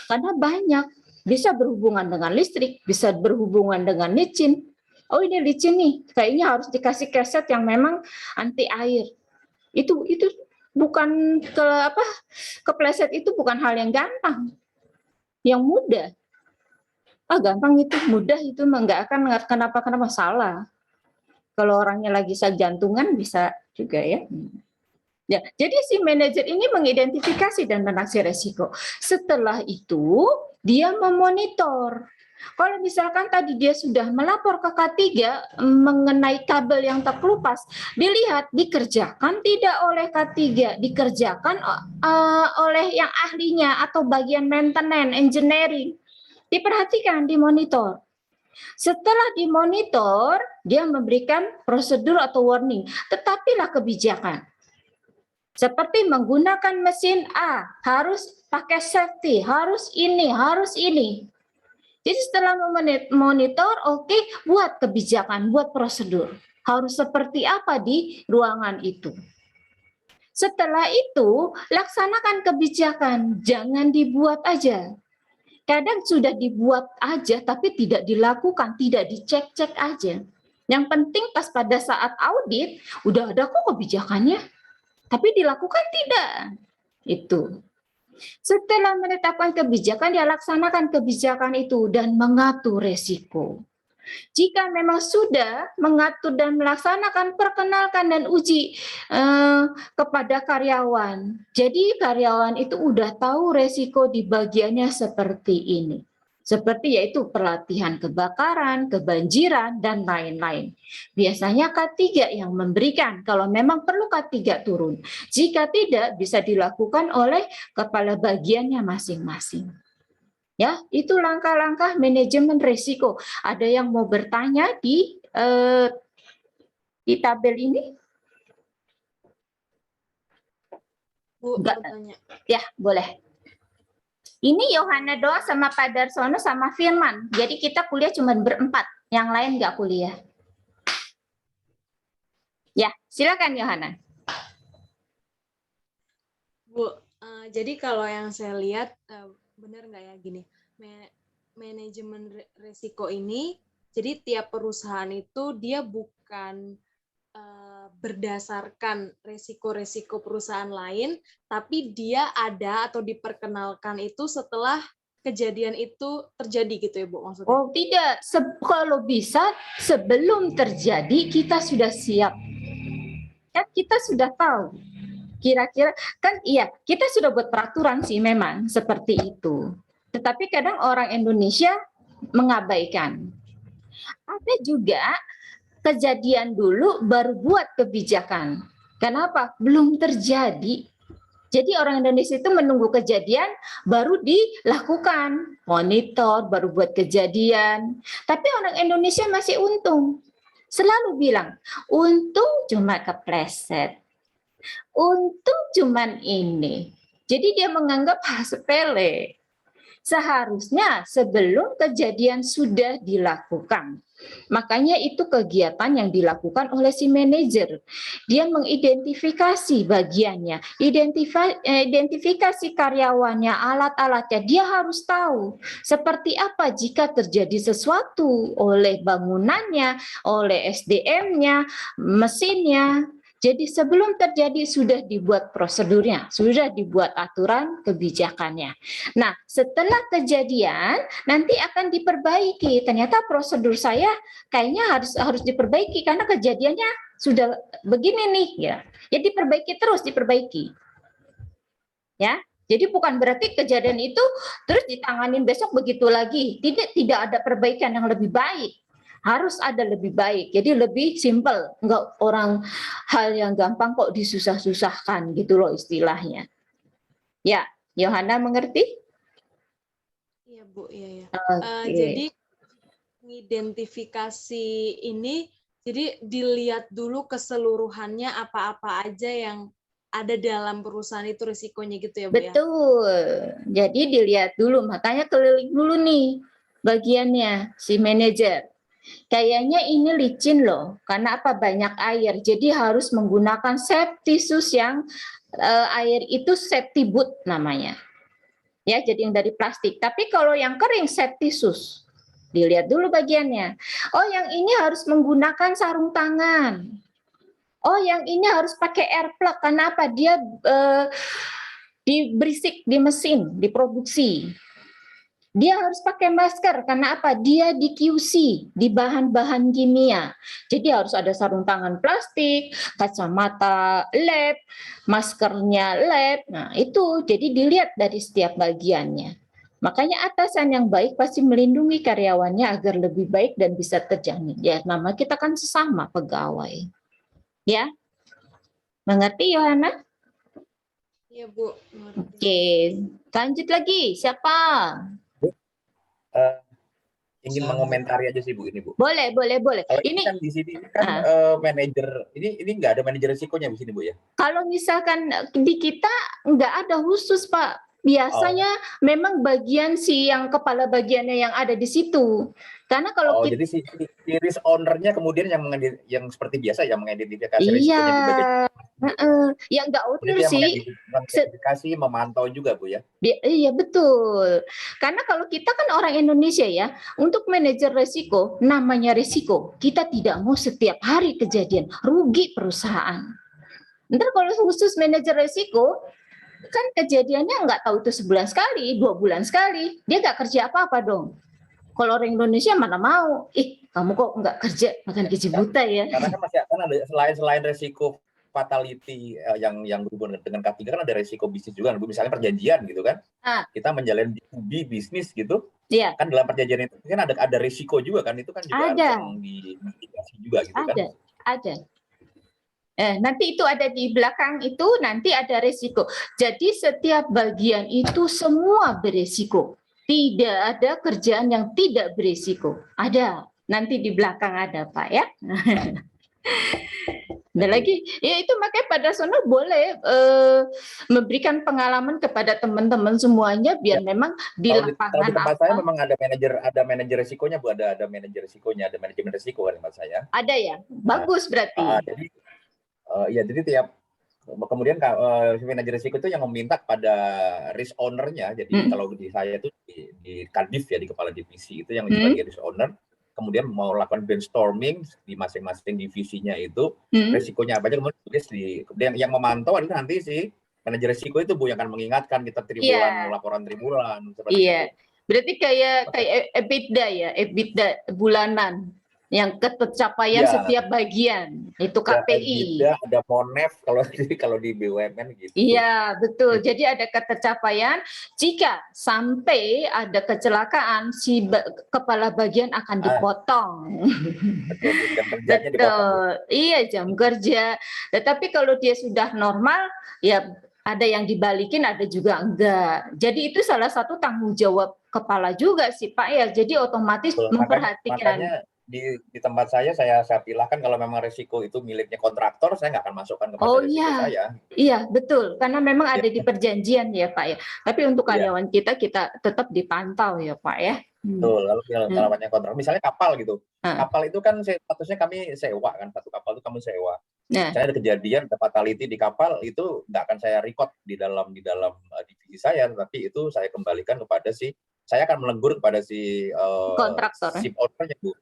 Karena banyak. Bisa berhubungan dengan listrik, bisa berhubungan dengan licin. Oh ini licin nih, kayaknya harus dikasih keset yang memang anti air. Itu bukan kepleset itu bukan hal yang gampang, yang mudah. Gampang itu, mudah itu nggak akan kenapa salah. Kalau orangnya lagi sakit jantungan bisa juga ya. Ya, jadi si manajer ini mengidentifikasi dan menaksi resiko. Setelah itu dia memonitor. Kalau misalkan tadi dia sudah melapor ke K3 mengenai kabel yang terkelupas, dilihat dikerjakan tidak oleh K3, dikerjakan oleh yang ahlinya atau bagian maintenance, engineering. Diperhatikan, dimonitor. Setelah dimonitor, dia memberikan prosedur atau warning, tetapilah kebijakan. Seperti menggunakan mesin A, harus pakai safety, harus ini, harus ini. Jadi setelah memonitor, oke, buat kebijakan, buat prosedur. Harus seperti apa di ruangan itu. Setelah itu, laksanakan kebijakan, jangan dibuat aja. Kadang sudah dibuat aja, tapi tidak dilakukan, tidak dicek-cek aja. Yang penting pas pada saat audit, udah ada kok kebijakannya. Tapi dilakukan tidak. Itu. Setelah menetapkan kebijakan, dia laksanakan kebijakan itu dan mengatur resiko. Jika memang sudah mengatur dan melaksanakan, perkenalkan dan uji kepada karyawan. Jadi karyawan itu udah tahu resiko di bagiannya seperti ini. Seperti yaitu pelatihan kebakaran, kebanjiran, dan lain-lain. Biasanya K3 yang memberikan, kalau memang perlu K3 turun. Jika tidak, bisa dilakukan oleh kepala bagiannya masing-masing. Ya, itu langkah-langkah manajemen risiko. Ada yang mau bertanya di tabel ini? Bu, bertanya. Ya, boleh. Ini Yohana doang sama Pak Darsono sama Firman. Jadi kita kuliah cuma berempat, yang lain nggak kuliah. Ya, silakan Yohana. Bu, jadi kalau yang saya lihat, benar nggak ya gini, manajemen resiko ini, jadi tiap perusahaan itu dia bukan berdasarkan resiko-resiko perusahaan lain, tapi dia ada atau diperkenalkan itu setelah kejadian itu terjadi gitu ya Bu maksudnya? Oh tidak, kalau bisa sebelum terjadi kita sudah siap. Kan kita sudah tahu. Kira-kira kan iya, kita sudah buat peraturan sih memang seperti itu. Tetapi kadang orang Indonesia mengabaikan. Ada juga kejadian dulu baru buat kebijakan. Kenapa? Belum terjadi. Jadi orang Indonesia itu menunggu kejadian baru dilakukan. Monitor, baru buat kejadian. Tapi orang Indonesia masih untung. Selalu bilang, untung cuma kepleset. Untung cuman ini. Jadi dia menganggap sepele. seharusnya sebelum kejadian sudah dilakukan. Makanya itu kegiatan yang dilakukan oleh si manajer. Dia mengidentifikasi bagiannya, identifikasi karyawannya, alat-alatnya. Dia harus tahu seperti apa jika terjadi sesuatu oleh bangunannya, oleh SDM-nya, mesinnya. Jadi sebelum terjadi sudah dibuat prosedurnya, sudah dibuat aturan kebijakannya. Nah, setelah kejadian nanti akan diperbaiki. Ternyata prosedur saya kayaknya harus diperbaiki karena kejadiannya sudah begini nih, ya. Ya diperbaiki terus, diperbaiki. Ya. Jadi bukan berarti kejadian itu terus ditanganin besok begitu lagi. Tidak ada perbaikan yang lebih baik. Harus ada lebih baik, jadi lebih simpel, enggak orang hal yang gampang kok disusah-susahkan gitu loh istilahnya. Ya, Yohana mengerti? Iya Bu, iya ya. Okay. Jadi mengidentifikasi ini, jadi dilihat dulu keseluruhannya apa-apa aja yang ada dalam perusahaan itu risikonya gitu ya Bu ya? Betul, jadi dilihat dulu, makanya keliling dulu nih bagiannya si manajer. Kayaknya ini licin loh, karena apa banyak air, jadi harus menggunakan safety shoes yang air itu safety boot namanya, ya, jadi yang dari plastik. Tapi kalau yang kering safety shoes, dilihat dulu bagiannya. Oh, yang ini harus menggunakan sarung tangan. Oh, yang ini harus pakai air plug, karena apa? Dia diberisik di mesin, diproduksi. Dia harus pakai masker karena apa? Dia di QC, di bahan-bahan kimia. Jadi harus ada sarung tangan plastik, kacamata lab, maskernya lab. Nah, itu jadi dilihat dari setiap bagiannya. Makanya atasan yang baik pasti melindungi karyawannya agar lebih baik dan bisa terjamin. Ya, nama kita kan sesama pegawai. Ya. Mengerti, Yohana? Iya, Bu. Oke, lanjut lagi. Siapa? Ingin mengomentari aja sih Bu ini Bu. Boleh. Kalau Ini kan di sini kan manajer ini nggak ada manajer risikonya di sini Bu ya. kalau misalkan di kita nggak ada khusus Pak. Biasanya memang bagian si yang kepala bagiannya yang ada di situ. Karena kalau kita, jadi si risk owner-nya kemudian yang seperti biasa yang mengidentifikasi risikonya di bagian. Ya nggak utuh Jadi sih. mengidentifikasi, memantau juga Bu ya. Iya betul. Karena kalau kita kan orang Indonesia ya, untuk manajer risiko, namanya risiko, kita tidak mau setiap hari kejadian, rugi perusahaan. Ntar kalau khusus manajer risiko, kan kejadiannya nggak tahu itu sebulan sekali, 2 bulan sekali, dia nggak kerja apa-apa dong. Kalau orang Indonesia mana mau, kamu kok nggak kerja, makan gaji buta ya. Karena kan masih kan ada selain resiko fatality yang berhubungan dengan K3 kan ada resiko bisnis juga, misalnya perjanjian gitu kan. Kita menjalin B2B bisnis gitu. Iya. Kan dalam perjanjian itu kan ada risiko juga kan, itu kan juga ada. harus dimitigasi juga gitu kan. Ada. Nanti itu ada di belakang itu, nanti ada risiko. Jadi setiap bagian itu semua berisiko. Tidak ada kerjaan yang tidak berisiko. Ada. Nanti di belakang ada Pak ya. Ada lagi, ya itu makanya pada sana boleh memberikan pengalaman kepada teman-teman semuanya biar memang di lapangan. Kalau di tempat saya memang ada manajer risikonya Bu, ada manajer risikonya, ada manajemen risiko di tempat saya. Ada ya, bagus berarti. Jadi tiap kemudian manajer risiko itu yang meminta pada risk owner-nya. Jadi kalau di saya itu di Kadif ya, di kepala divisi itu yang sebagai risk owner. Kemudian mau lakukan brainstorming di masing-masing divisinya itu risikonya apa aja, kemudian yang memantau adalah nanti si manajer risiko itu Bu yang akan mengingatkan kita tribulan, laporan tribulan seperti itu. Berarti kayak EBITDA ya, EBITDA bulanan yang ketercapaian setiap bagian itu KPI. Ada MONEF kalau di BUMN gitu. Iya betul. Jadi ada ketercapaian. Jika sampai ada kecelakaan, si kepala bagian akan dipotong. Betul. Iya jam kerja. Tetapi kalau dia sudah normal, ya ada yang dibalikin, ada juga enggak. Jadi itu salah satu tanggung jawab kepala juga sih Pak ya. Jadi otomatis memperhatikan. di tempat saya pilahkan kalau memang resiko itu miliknya kontraktor, saya nggak akan masukkan kepada Oh resiko iya, saya. iya betul. Karena memang Ya, ada di perjanjian ya Pak ya. Tapi untuk iya, karyawan kita tetap dipantau ya Pak ya. betul. Lalu kalau Hmm. namanya kontrak, misalnya kapal gitu. Ah. Kapal itu kan statusnya kami sewa kan, satu kapal itu kamu sewa. Nah, Saya ada kejadian, ada fatality di kapal itu nggak akan saya record di dalam divisi saya, tapi itu saya kembalikan kepada saya akan melenggur kepada kontraktor. ship owner-nya, Bu.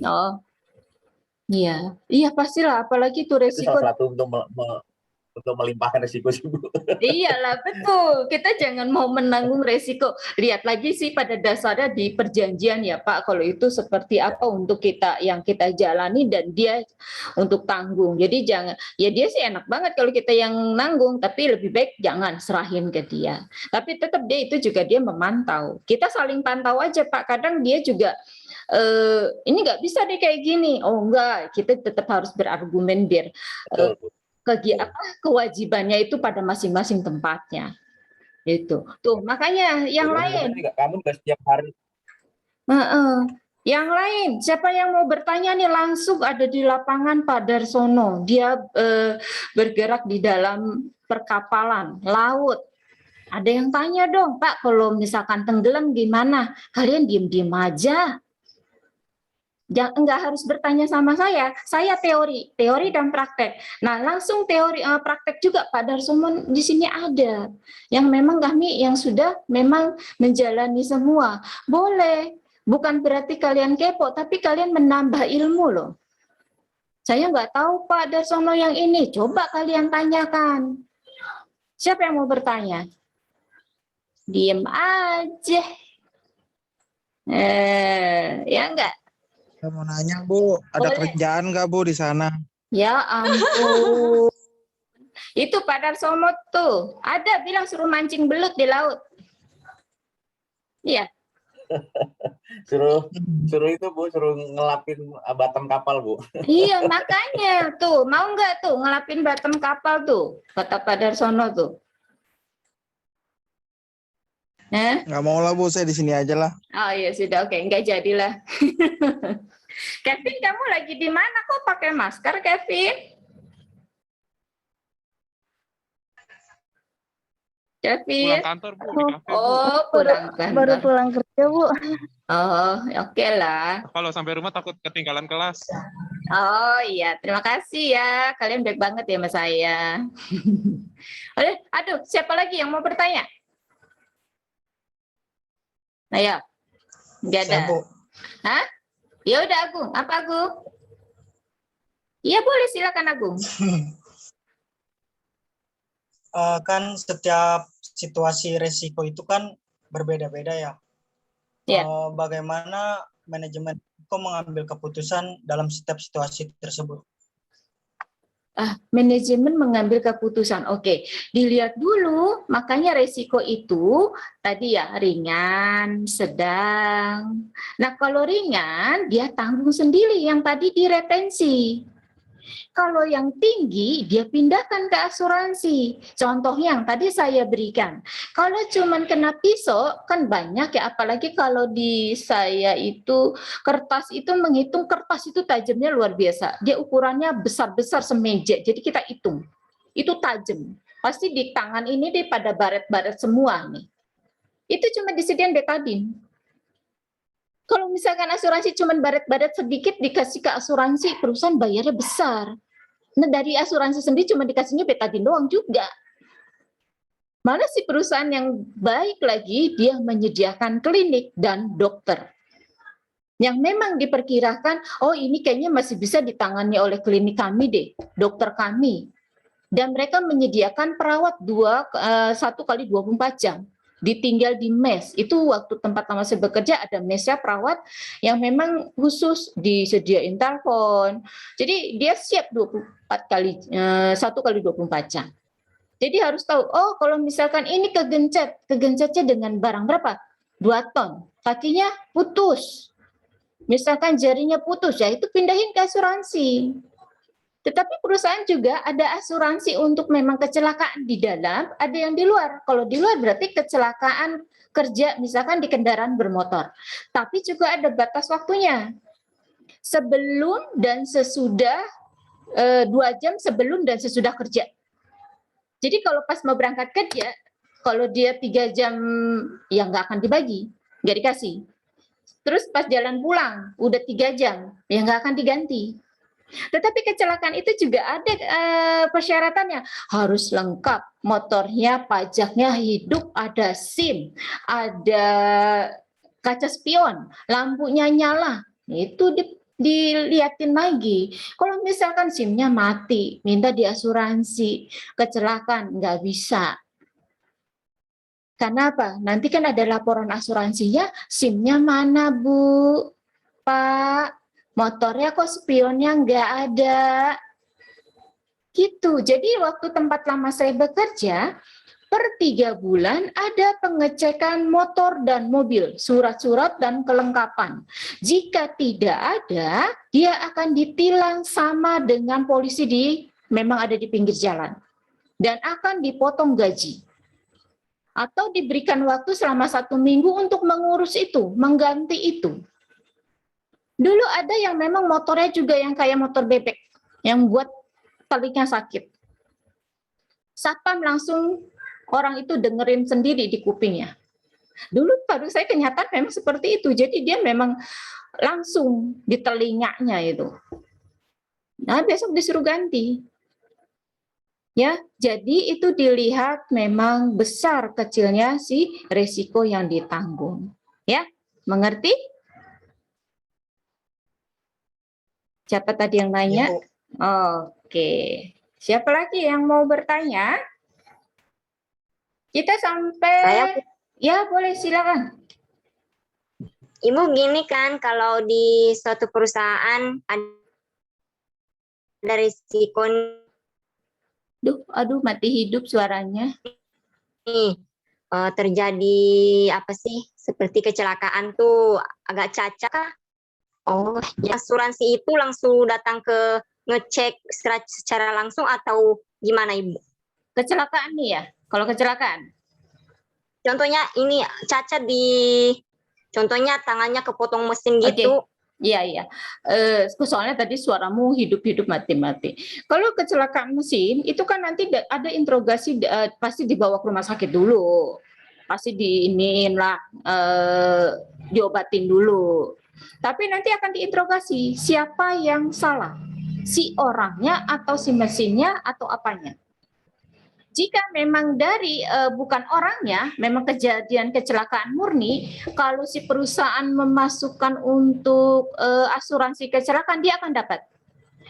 Oh, iya, iya pastilah. Apalagi itu Itu resiko. salah satu untuk melimpahkan resiko sih, Bu. Iyalah betul. Kita jangan mau menanggung resiko. Lihat lagi sih pada dasarnya di perjanjian ya Pak. Kalau itu seperti apa untuk kita yang kita jalani dan dia untuk tanggung. Jadi jangan. Ya dia sih enak banget kalau kita yang nanggung. Tapi lebih baik jangan serahin ke dia. Tapi tetap dia memantau. Kita saling pantau aja Pak. Kadang dia juga ini nggak bisa deh kayak gini. Oh enggak. Kita tetap harus berargumen biar. Betul, Bu. Kewajibannya itu pada masing-masing tempatnya itu tuh makanya yang lain Kamu nggak setiap hari. Yang lain siapa yang mau bertanya nih langsung ada di lapangan Pak Darsono, dia bergerak di dalam perkapalan laut. Ada yang tanya dong Pak, kalau misalkan tenggelam gimana? Kalian diem-diem aja. Enggak harus bertanya sama saya teori dan praktek. Nah, langsung teori praktek juga Pak Darsono di sini ada. Yang memang kami yang sudah memang menjalani semua. Boleh, bukan berarti kalian kepo, tapi kalian menambah ilmu loh. Saya nggak tahu Pak Darsono yang ini, coba kalian tanyakan. Siapa yang mau bertanya? Diem aja. Ya enggak? Saya mau nanya Bu, ada kerjaan nggak Bu di sana? Ya ampun. Itu Pak Darsono tuh, ada bilang suruh mancing belut di laut. Iya. suruh itu Bu, suruh ngelapin bottom kapal Bu. Iya makanya tuh, mau nggak tuh ngelapin bottom kapal tuh, kata Pak Darsono tuh. Nggak mau lah Bu, saya di sini aja lah. Oh iya sudah, oke, nggak jadilah. Kevin, kamu lagi di mana kok pakai masker, Kevin? Kevin? Pulang kantor Bu, di kafe Bu. Oh, pulang kantor. Baru pulang kerja Bu. Oh, oke lah. Kalau sampai rumah takut ketinggalan kelas. Oh iya, terima kasih ya. Kalian baik banget ya sama saya. Aduh, siapa lagi yang mau bertanya? Ayo, nggak ada. Hah? Ya udah Agung, apa Agung? Iya boleh, silakan Agung. Kan setiap situasi resiko itu kan berbeda-beda ya. Ya. Bagaimana manajemen kok mengambil keputusan dalam setiap situasi tersebut? Manajemen mengambil keputusan. Oke, dilihat dulu. Makanya resiko itu tadi ya ringan, sedang. Nah, kalau ringan dia tanggung sendiri yang tadi diretensi. Kalau yang tinggi dia pindahkan ke asuransi. Contoh yang tadi saya berikan. Kalau cuman kena pisau kan banyak ya, apalagi kalau di saya itu kertas itu menghitung, kertas itu tajamnya luar biasa. Dia ukurannya besar-besar semeja. Jadi kita hitung. Itu tajam. Pasti di tangan ini deh pada baret-baret semua nih. Itu cuma disediakan betadine. Kalau misalkan asuransi cuma baret-baret sedikit dikasih ke asuransi, perusahaan bayarnya besar. Nah, dari asuransi sendiri cuma dikasihnya betadine doang juga. Mana sih perusahaan yang baik lagi, dia menyediakan klinik dan dokter. Yang memang diperkirakan, oh ini kayaknya masih bisa ditangani oleh klinik kami deh, dokter kami. Dan mereka menyediakan perawat 1 kali 24 jam. Ditinggal di mes, itu waktu tempat lama saya bekerja ada mesnya perawat yang memang khusus disediain telepon. Jadi dia siap 1 kali 24 jam. Jadi harus tahu, oh kalau misalkan ini kegencetnya dengan barang berapa? 2 ton, kakinya putus. Misalkan jarinya putus, ya itu pindahin ke asuransi. Tetapi perusahaan juga ada asuransi untuk memang kecelakaan di dalam, ada yang di luar. Kalau di luar berarti kecelakaan kerja misalkan di kendaraan bermotor. Tapi juga ada batas waktunya. sebelum dan sesudah 2 jam sebelum dan sesudah kerja. Jadi kalau pas mau berangkat kerja, kalau dia 3 jam ya nggak akan dibagi, nggak dikasih. Terus pas jalan pulang udah 3 jam ya nggak akan diganti. Tetapi kecelakaan itu juga ada persyaratannya, harus lengkap, motornya, pajaknya hidup, ada SIM, ada kaca spion, lampunya nyala, itu dilihatin lagi. Kalau misalkan SIM-nya mati, minta diasuransi, kecelakaan nggak bisa. Karena apa? Nanti kan ada laporan asuransinya, SIM-nya mana Bu, Pak? Motornya kok spionnya nggak ada. Gitu. Jadi waktu tempat lama saya bekerja, per 3 bulan ada pengecekan motor dan mobil, surat-surat dan kelengkapan. Jika tidak ada, dia akan ditilang sama dengan polisi memang ada di pinggir jalan. Dan akan dipotong gaji. Atau diberikan waktu selama 1 minggu untuk mengurus itu, mengganti itu. Dulu ada yang memang motornya juga yang kayak motor bebek, yang buat telinga sakit. Satpam langsung orang itu dengerin sendiri di kupingnya. Dulu baru saya kenyataan memang seperti itu, jadi dia memang langsung di telinganya itu. Nah besok disuruh ganti. Ya, jadi itu dilihat memang besar kecilnya si resiko yang ditanggung. Ya, mengerti? Siapa tadi yang nanya? Ya, Bu. Oke. Siapa lagi yang mau bertanya? Kita sampai... Saya. Ya, boleh silakan. Ibu gini kan, kalau di suatu perusahaan ada risiko Aduh, mati hidup suaranya. nih, terjadi apa sih, seperti kecelakaan tuh agak cacat kah? Oh, ya asuransi itu langsung datang ke ngecek secara langsung atau gimana Ibu? Kecelakaan nih ya, kalau kecelakaan. Contohnya ini cacat contohnya tangannya kepotong mesin gitu. Iya. Soalnya tadi suaramu hidup-hidup mati-mati. Kalau kecelakaan mesin, itu kan nanti ada interogasi, pasti dibawa ke rumah sakit dulu. Pasti diiniin lah, diobatin dulu. Tapi nanti akan diinterogasi, siapa yang salah? Si orangnya atau si mesinnya atau apanya? Jika memang dari bukan orangnya, memang kejadian kecelakaan murni, kalau si perusahaan memasukkan untuk asuransi kecelakaan, dia akan dapat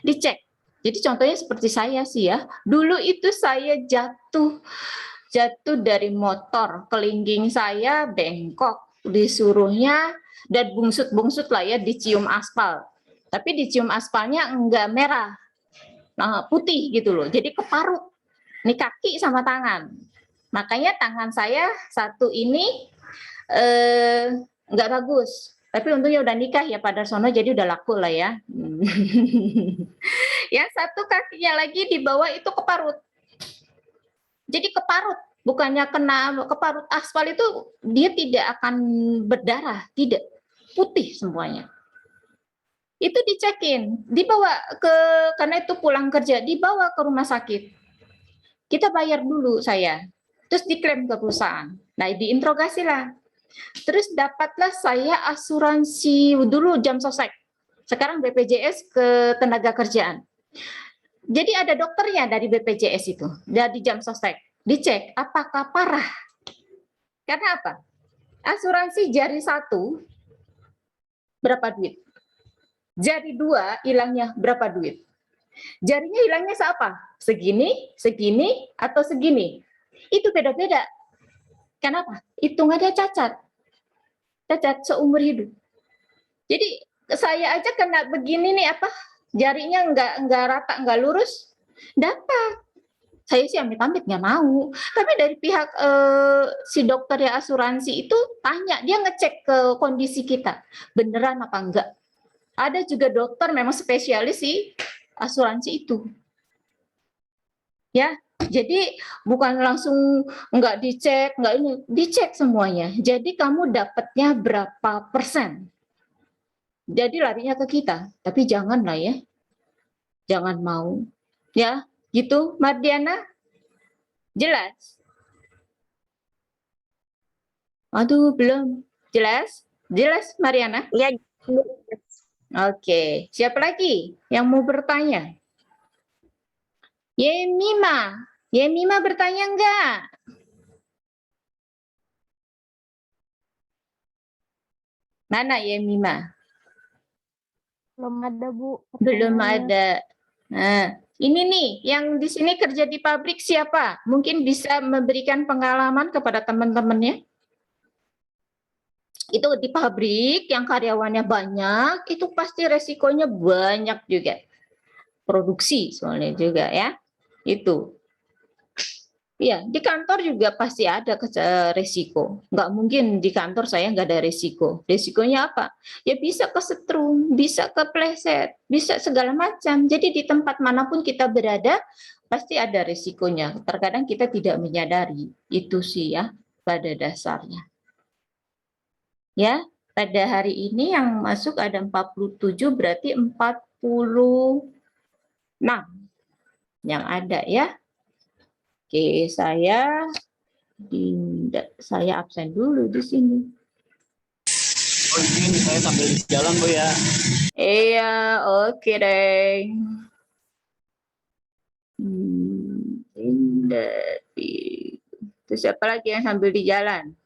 dicek. Jadi contohnya seperti saya sih ya, dulu itu saya jatuh dari motor, kelingging saya bengkok, disuruhnya dan bungsut lah ya, dicium aspal. Tapi dicium aspalnya enggak merah, nah, putih gitu loh, jadi keparut. Ini kaki sama tangan. Makanya tangan saya satu ini nggak bagus. Tapi untungnya udah nikah ya Pak Darsono, jadi udah laku lah ya. Yang satu kakinya lagi di bawah itu keparut. Jadi keparut, bukannya kena keparut aspal itu dia tidak akan berdarah, tidak. Putih semuanya. Itu dicekin, dibawa karena itu pulang kerja, dibawa ke rumah sakit. Kita bayar dulu saya, terus diklaim ke perusahaan. Nah, diinterogasi lah. Terus dapatlah saya asuransi dulu jam sosek. Sekarang BPJS ke tenaga kerjaan. Jadi ada dokternya dari BPJS itu, dari jam sosek. Dicek apakah parah. Karena apa? Asuransi jari 1 berapa duit? Jari 2 hilangnya berapa duit? Jarinya hilangnya seapa? Segini, segini, atau segini? Itu beda-beda. Kenapa? Hitungannya cacat. Cacat seumur hidup. Jadi saya aja kena begini nih apa? Jarinya nggak rata, nggak lurus, dapat. Saya sih amit-amit nggak mau. Tapi dari pihak si dokter ya asuransi itu tanya, dia ngecek ke kondisi kita, beneran apa enggak? Ada juga dokter memang spesialis sih asuransi itu. Ya, jadi bukan langsung nggak dicek, nggak ini, dicek semuanya. Jadi kamu dapatnya berapa persen? Jadi larinya ke kita, tapi janganlah ya. Jangan mau. Ya, gitu Mardiana? Jelas? Aduh, belum. Jelas? Jelas Mariana? Iya. Oke, siapa lagi yang mau bertanya? Yemima. Yemima bertanya enggak? Mana Yemima? Belum ada, Bu. Belum ada. Nah, ini nih, yang di sini kerja di pabrik siapa? Mungkin bisa memberikan pengalaman kepada teman-temannya. Itu di pabrik yang karyawannya banyak, itu pasti resikonya banyak juga. Produksi soalnya juga ya. Itu. Iya, di kantor juga pasti ada resiko. Nggak mungkin di kantor saya nggak ada resiko. Resikonya apa? Ya bisa kesetrum, bisa kepleset, bisa segala macam. Jadi di tempat manapun kita berada, pasti ada resikonya. Terkadang kita tidak menyadari. Itu sih ya, pada dasarnya. Ya, pada hari ini yang masuk ada 47, berarti 46 yang ada ya. Oke, saya absen dulu di sini. Oh ini saya sambil di jalan Bu ya. Iya, oke deh. Terus siapa lagi yang sambil di jalan?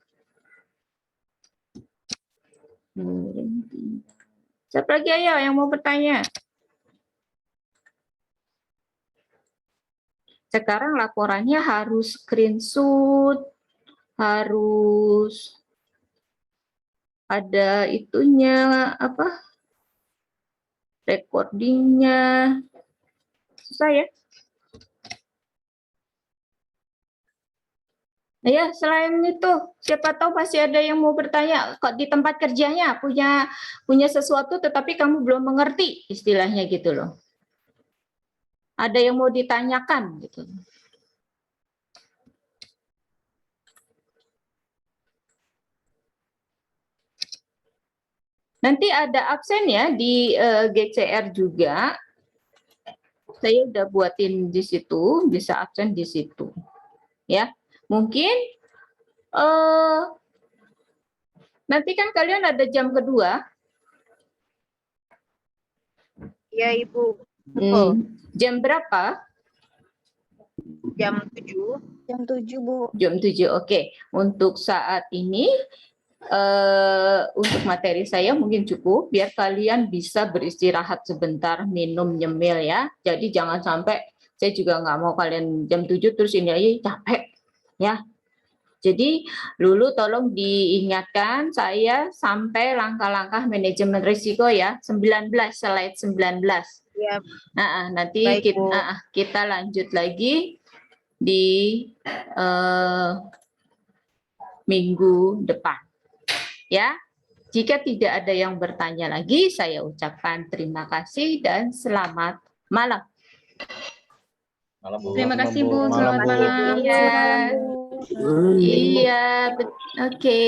Siapa lagi ayo yang mau bertanya? Sekarang laporannya harus screenshot, harus ada itunya apa? Recordingnya. Susah ya? Ya, selain itu, siapa tahu pasti ada yang mau bertanya, kok di tempat kerjanya punya sesuatu tetapi kamu belum mengerti, istilahnya gitu loh. Ada yang mau ditanyakan gitu. Nanti ada absen ya di GCR juga. Saya udah buatin di situ, bisa absen di situ. Ya, mungkin nanti kan kalian ada jam kedua. Iya, Ibu. Betul. Jam berapa? Jam 7. Jam 7, Bu. Jam 7, oke. Untuk saat ini, untuk materi saya mungkin cukup, biar kalian bisa beristirahat sebentar, minum, nyemil ya. Jadi jangan sampai, saya juga nggak mau kalian jam 7 terus ini aja capek. Ya. Jadi dulu tolong diingatkan saya sampai langkah-langkah manajemen risiko ya, 19, slide 19. Ya. Nanti Baik, kita lanjut lagi di minggu depan. Ya, jika tidak ada yang bertanya lagi, saya ucapkan terima kasih dan selamat malam. Malam, Bu. Terima kasih Bu, Malam, selamat Bu. malam. Iya, iya, oke.